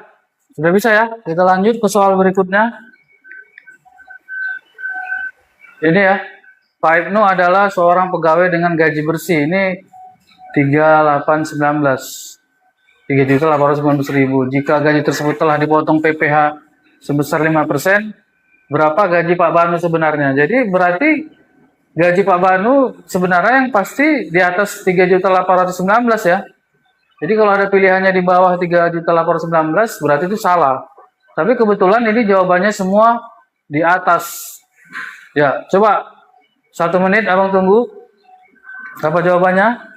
sudah bisa ya. Kita lanjut ke soal berikutnya. Ini ya, Pak Ibnu adalah seorang pegawai dengan gaji bersih. Ini 3819. 3.819.000. Jika gaji tersebut telah dipotong PPh sebesar 5%, berapa gaji Pak Banu sebenarnya? Jadi berarti gaji Pak Banu sebenarnya yang pasti di atas 3.819 ya. Jadi kalau ada pilihannya di bawah 3.819 berarti itu salah. Tapi kebetulan ini jawabannya semua di atas. Ya, coba 1 menit abang tunggu. Apa jawabannya?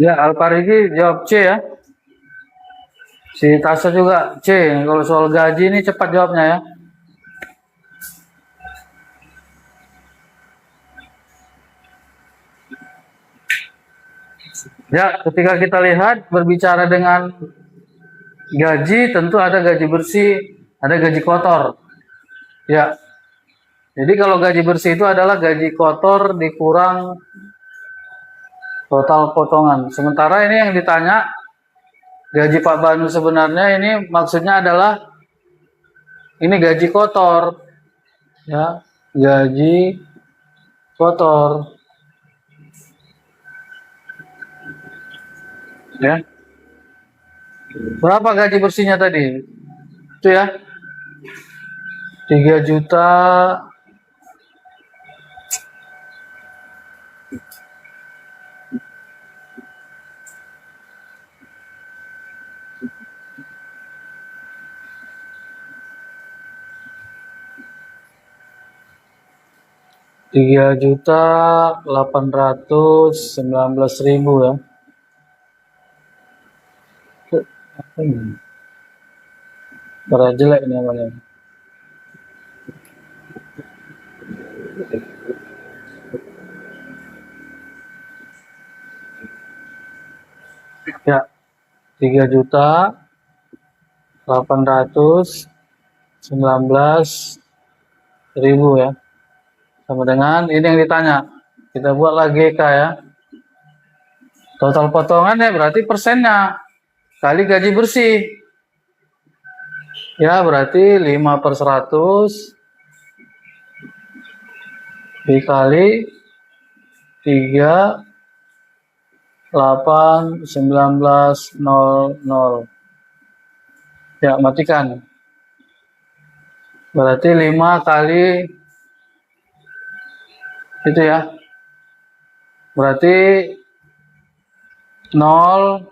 Ya, Alparigi jawab C ya. Si Tasya juga C. Kalau soal gaji ini cepat jawabnya ya. Ya, ketika kita lihat berbicara dengan gaji, tentu ada gaji bersih, ada gaji kotor. Ya, jadi kalau gaji bersih itu adalah gaji kotor dikurang total potongan. Sementara ini yang ditanya, gaji Pak Banu sebenarnya ini maksudnya adalah ini gaji kotor. Ya, gaji kotor. Ya. Berapa gaji bersihnya tadi? Itu ya. 3 juta 3.819.000 ya. Para jelek ini namanya. Ya, 3.819.000 ya. Sama dengan ini yang ditanya. Kita buat lagi GK ya. Total potongan ya berarti persennya kali gaji bersih. Ya, berarti 5/100 dikali 3.819.00. Ya, matikan. Berarti 5 kali itu ya. Berarti 0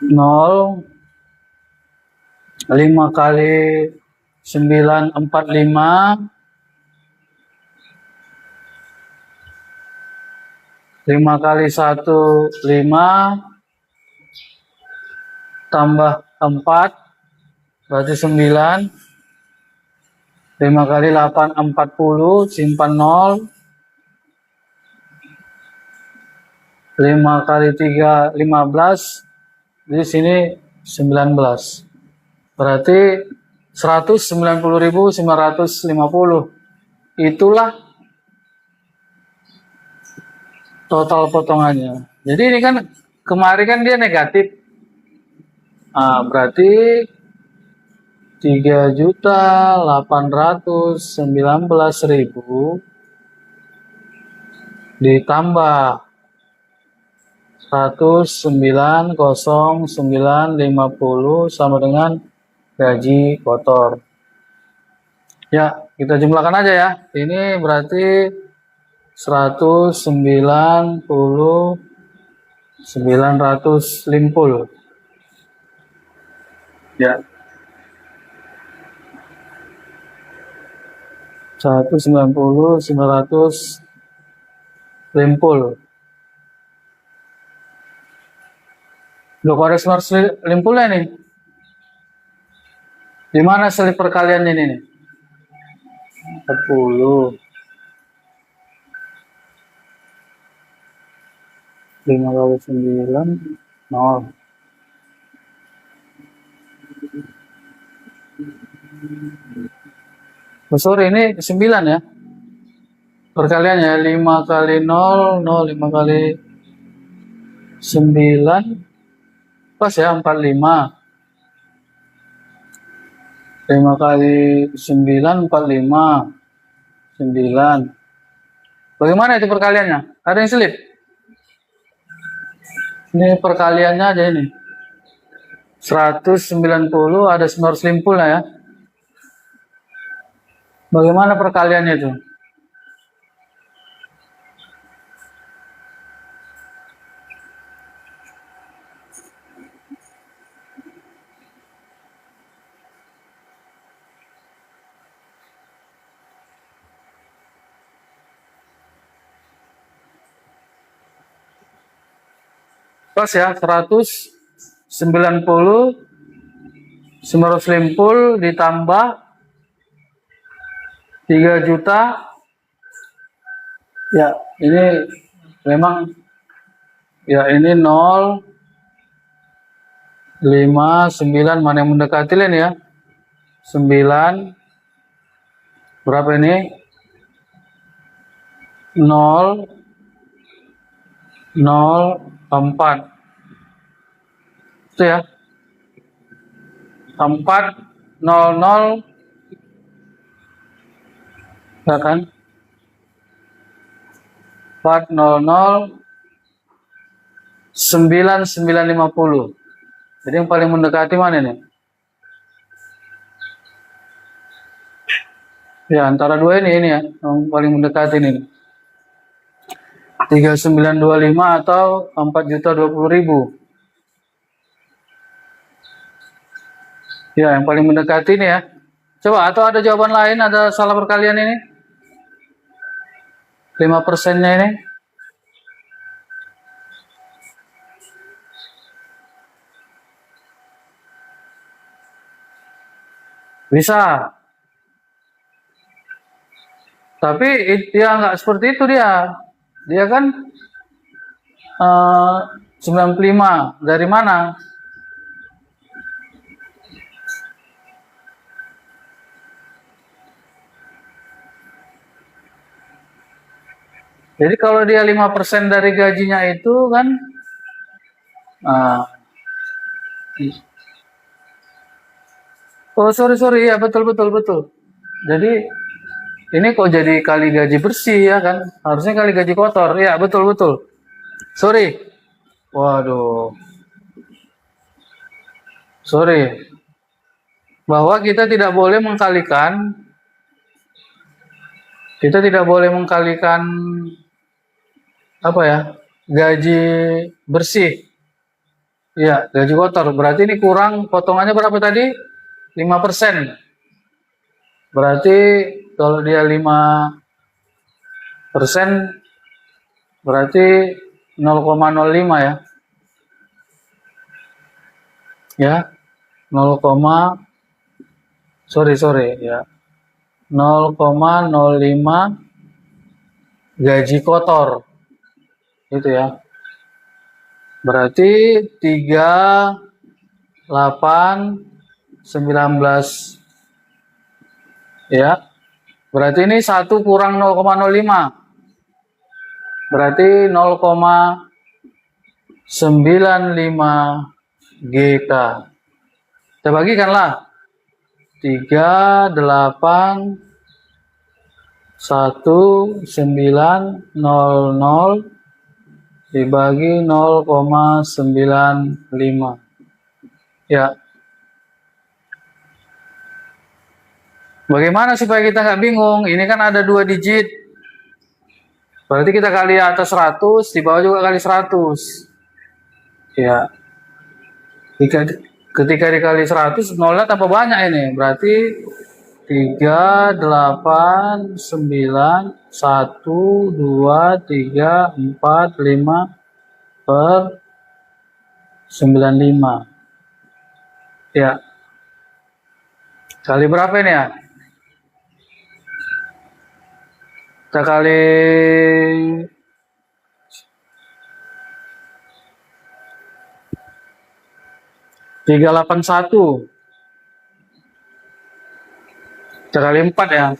0 5 kali 945 5 kali 1 5 tambah 4 berarti 9 5 kali 8 40 simpan 0 5 kali 3 15 di sini 19 berarti 190.950 itulah total potongannya. Jadi ini kan kemarin kan dia negatif. Berarti 3.819.000 ditambah 109.0950 sama dengan gaji kotor. Ya, kita jumlahkan aja ya. Ini berarti 190.950. Ya. 190.950. Loh, kok ada 950 nih? Di mana selip perkalian ini nih? 40. 5 kali 9, 0. Oh, sorry, ini 9 ya. Perkaliannya 5 kali 0, 0, 5 kali 9. Pas ya, 45. 5 kali 9, 45. 9. Bagaimana itu perkaliannya? Ada yang selip? Ini perkaliannya aja ini. 190 ada 950 lah ya. Bagaimana perkaliannya itu? Pas ya, 190 Semeru Slimpul ditambah 3 juta. Ya, ini memang ya ini 0, 5, 9, mana yang mendekati lain ya? 9, berapa ini? 0, 0, 4. Itu ya. 4, 0, 0, ya kan? 4, 0, 0, 9, 9, 50. Jadi yang paling mendekati mana nih? Ya, antara dua ini ya, yang paling mendekati ini. 3925 atau 4.020.000. Ya, yang paling mendekati ini ya. Coba, atau ada jawaban lain, ada salah perkalian ini? 5%-nya ini. Bisa. Tapi dia nggak seperti itu dia. Dia kan 95. Dari mana? Jadi kalau dia 5% dari gajinya itu kan oh sorry ya, betul. Jadi ini kok jadi kali gaji bersih ya kan? Harusnya kali gaji kotor. Ya, betul. Sorry. Waduh. Sorry. Bahwa kita tidak boleh mengkalikan apa ya? Gaji bersih. Ya, gaji kotor. Berarti ini kurang potongannya berapa tadi? 5%. Berarti kalau dia 5%, berarti 0,05 ya. Ya. 0, sorry ya. 0,05 gaji kotor. Itu ya. Berarti 3,819 ya. Berarti ini 1 kurang 0,05. Berarti 0,95 GK. Kita bagikanlah. 3,81900 dibagi 0,95. Ya. Bagaimana supaya kita nggak bingung? Ini kan ada 2 digit. Berarti kita kali atas 100, di bawah juga kali 100. Ya. Ketika dikali 100, nolnya tambah banyak ini. Berarti 3,891,2,3,4,5 per 95. Ya. Kali berapa ini ya? Kita kali 381. Kita kali 4 ya.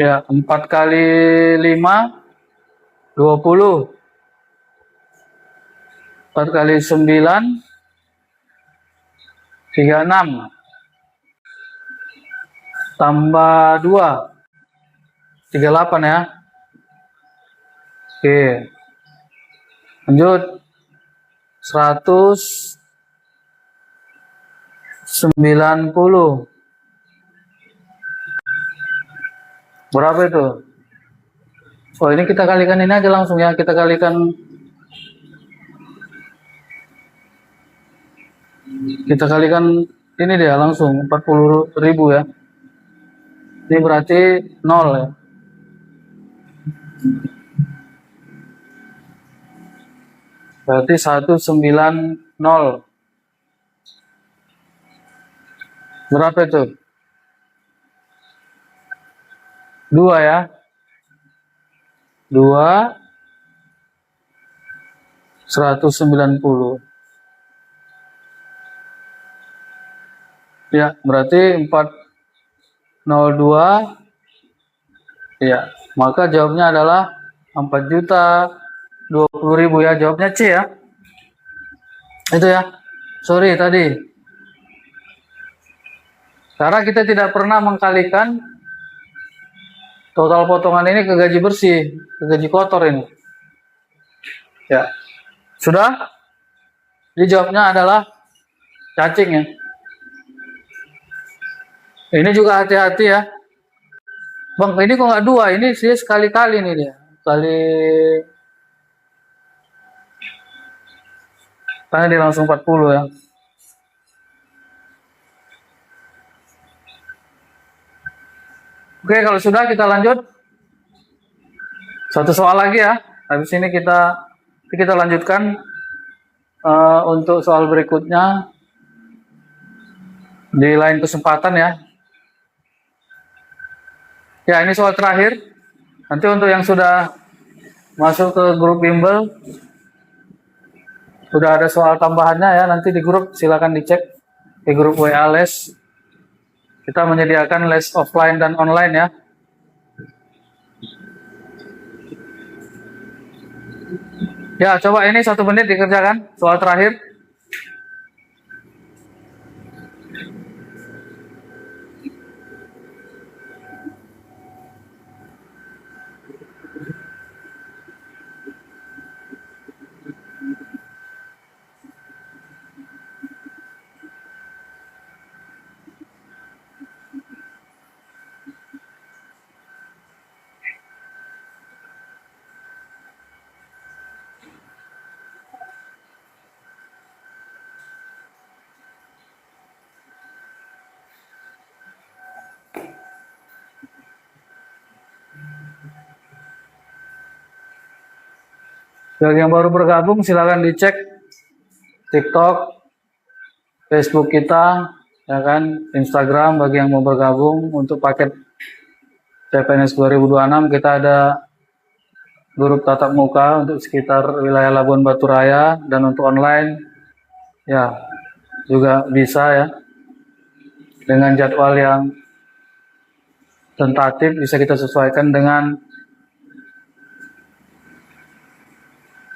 Ya, 4 kali 5 20. 4 kali 9 36. Tambah 2 38 ya. Oke. Lanjut. 190. Berapa itu? Oh, ini kita kalikan ini aja langsung ya. Kita kalikan ini dia langsung 40.000 ya. Ini berarti 0 ya. Berarti 190. Berapa itu? 2 ya. 2 190. Ya, berarti 402. Ya, maka jawabnya adalah 4.020.000 ya. Jawabnya C ya. Itu ya. Sorry tadi. Karena kita tidak pernah mengkalikan total potongan ini ke gaji bersih, ke gaji kotor ini. Ya. Sudah? Jadi jawabnya adalah cacing ya. Ini juga hati-hati ya. Bang, ini kok nggak 2? Ini sih sekali-kali nih dia. Karena dia langsung 40 ya. Oke, kalau sudah kita lanjut. Satu soal lagi ya. Habis ini kita lanjutkan untuk soal berikutnya di lain kesempatan ya. Ya, ini soal terakhir. Nanti untuk yang sudah masuk ke grup bimbel, sudah ada soal tambahannya ya. Nanti di grup silakan dicek di grup WA les. Kita menyediakan les offline dan online ya. Ya, coba ini 1 menit dikerjakan soal terakhir. Bagi yang baru bergabung silakan dicek TikTok, Facebook kita, ya kan, Instagram bagi yang mau bergabung. Untuk paket CPNS 2026 kita ada grup tatap muka untuk sekitar wilayah Labuan Batu Raya, dan untuk online ya juga bisa ya, dengan jadwal yang tentatif bisa kita sesuaikan dengan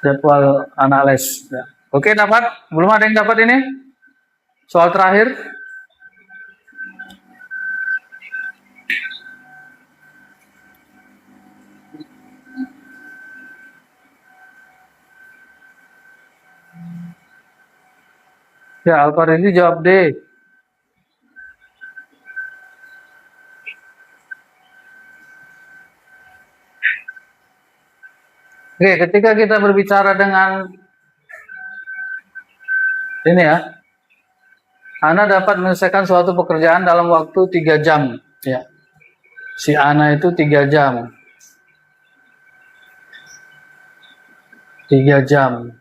jadwal anak les ya. Oke, dapat? Belum ada yang dapat ini? Soal terakhir. Ya, Alfaridi jawab D. Oke, ketika kita berbicara dengan ini ya, Ana dapat menyelesaikan suatu pekerjaan dalam waktu 3 jam. Ya. Si Ana itu 3 jam. 3 jam.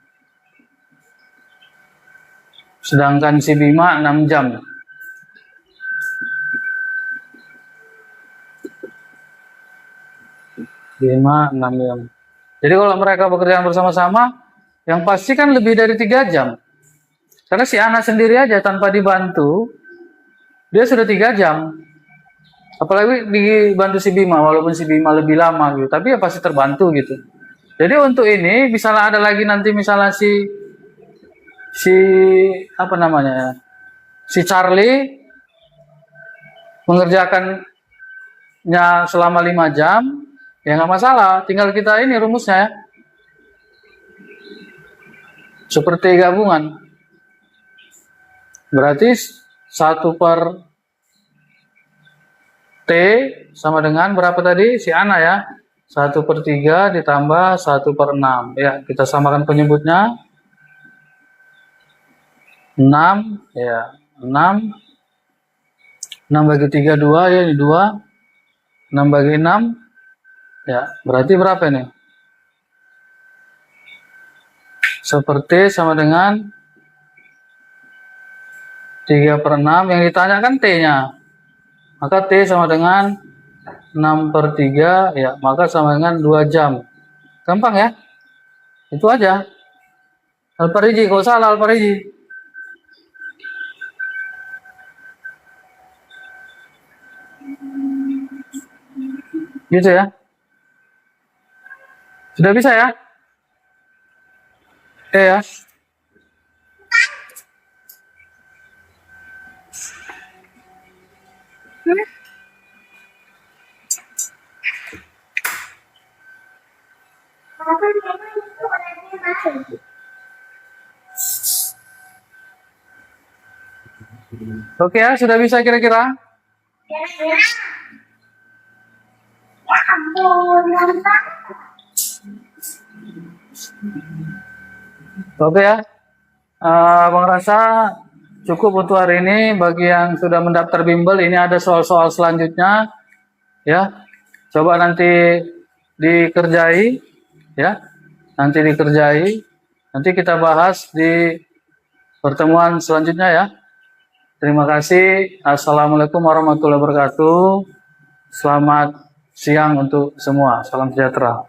Sedangkan si Bima 6 jam. Bima 6 jam. Jadi kalau mereka bekerja bersama-sama, yang pasti kan lebih dari 3 jam. Karena si Ana sendiri aja tanpa dibantu, dia sudah 3 jam. Apalagi dibantu si Bima, walaupun si Bima lebih lama gitu, tapi ya pasti terbantu gitu. Jadi untuk ini, misalnya ada lagi nanti misalnya si apa namanya, si Charlie mengerjakannya selama 5 jam, ya nggak masalah, tinggal kita ini rumusnya ya. Seperti gabungan. Berarti 1 per T sama dengan berapa tadi? Si Ana ya. 1 per 3 ditambah 1 per 6. Ya, kita samakan penyebutnya. 6. Ya, 6. 6 bagi 3, 2. Ya, ini 2. 6 bagi 6. Ya, berarti berapa ini? seperti sama dengan 3/6. Yang ditanyakan T-nya. Maka T sama dengan 6/3, ya, maka sama dengan 2 jam. Gampang ya? Itu aja. Al-Fariji, kalau salah Al-Fariji. Gitu ya. Sudah bisa ya? Ya. Oke ya, sudah bisa kira-kira? Oke ya. Bang Rasa cukup untuk hari ini. Bagi yang sudah mendaftar bimbel, ini ada soal-soal selanjutnya. Ya, coba nanti dikerjai. Ya, nanti dikerjai. Nanti kita bahas di pertemuan selanjutnya ya. Terima kasih. Assalamualaikum warahmatullahi wabarakatuh. Selamat siang untuk semua. Salam sejahtera.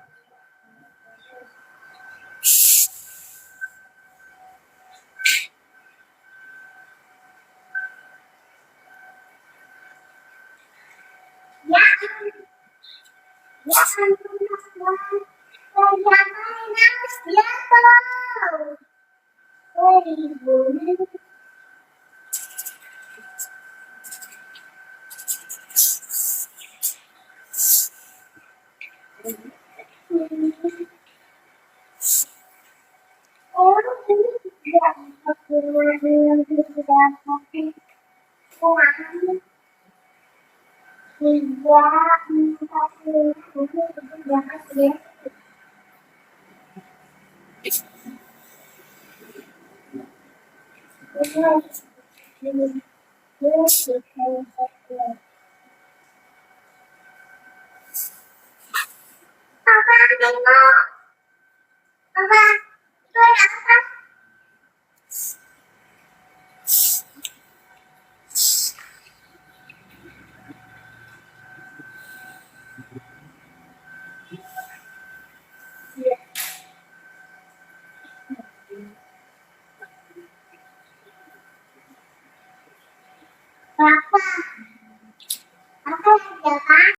Apa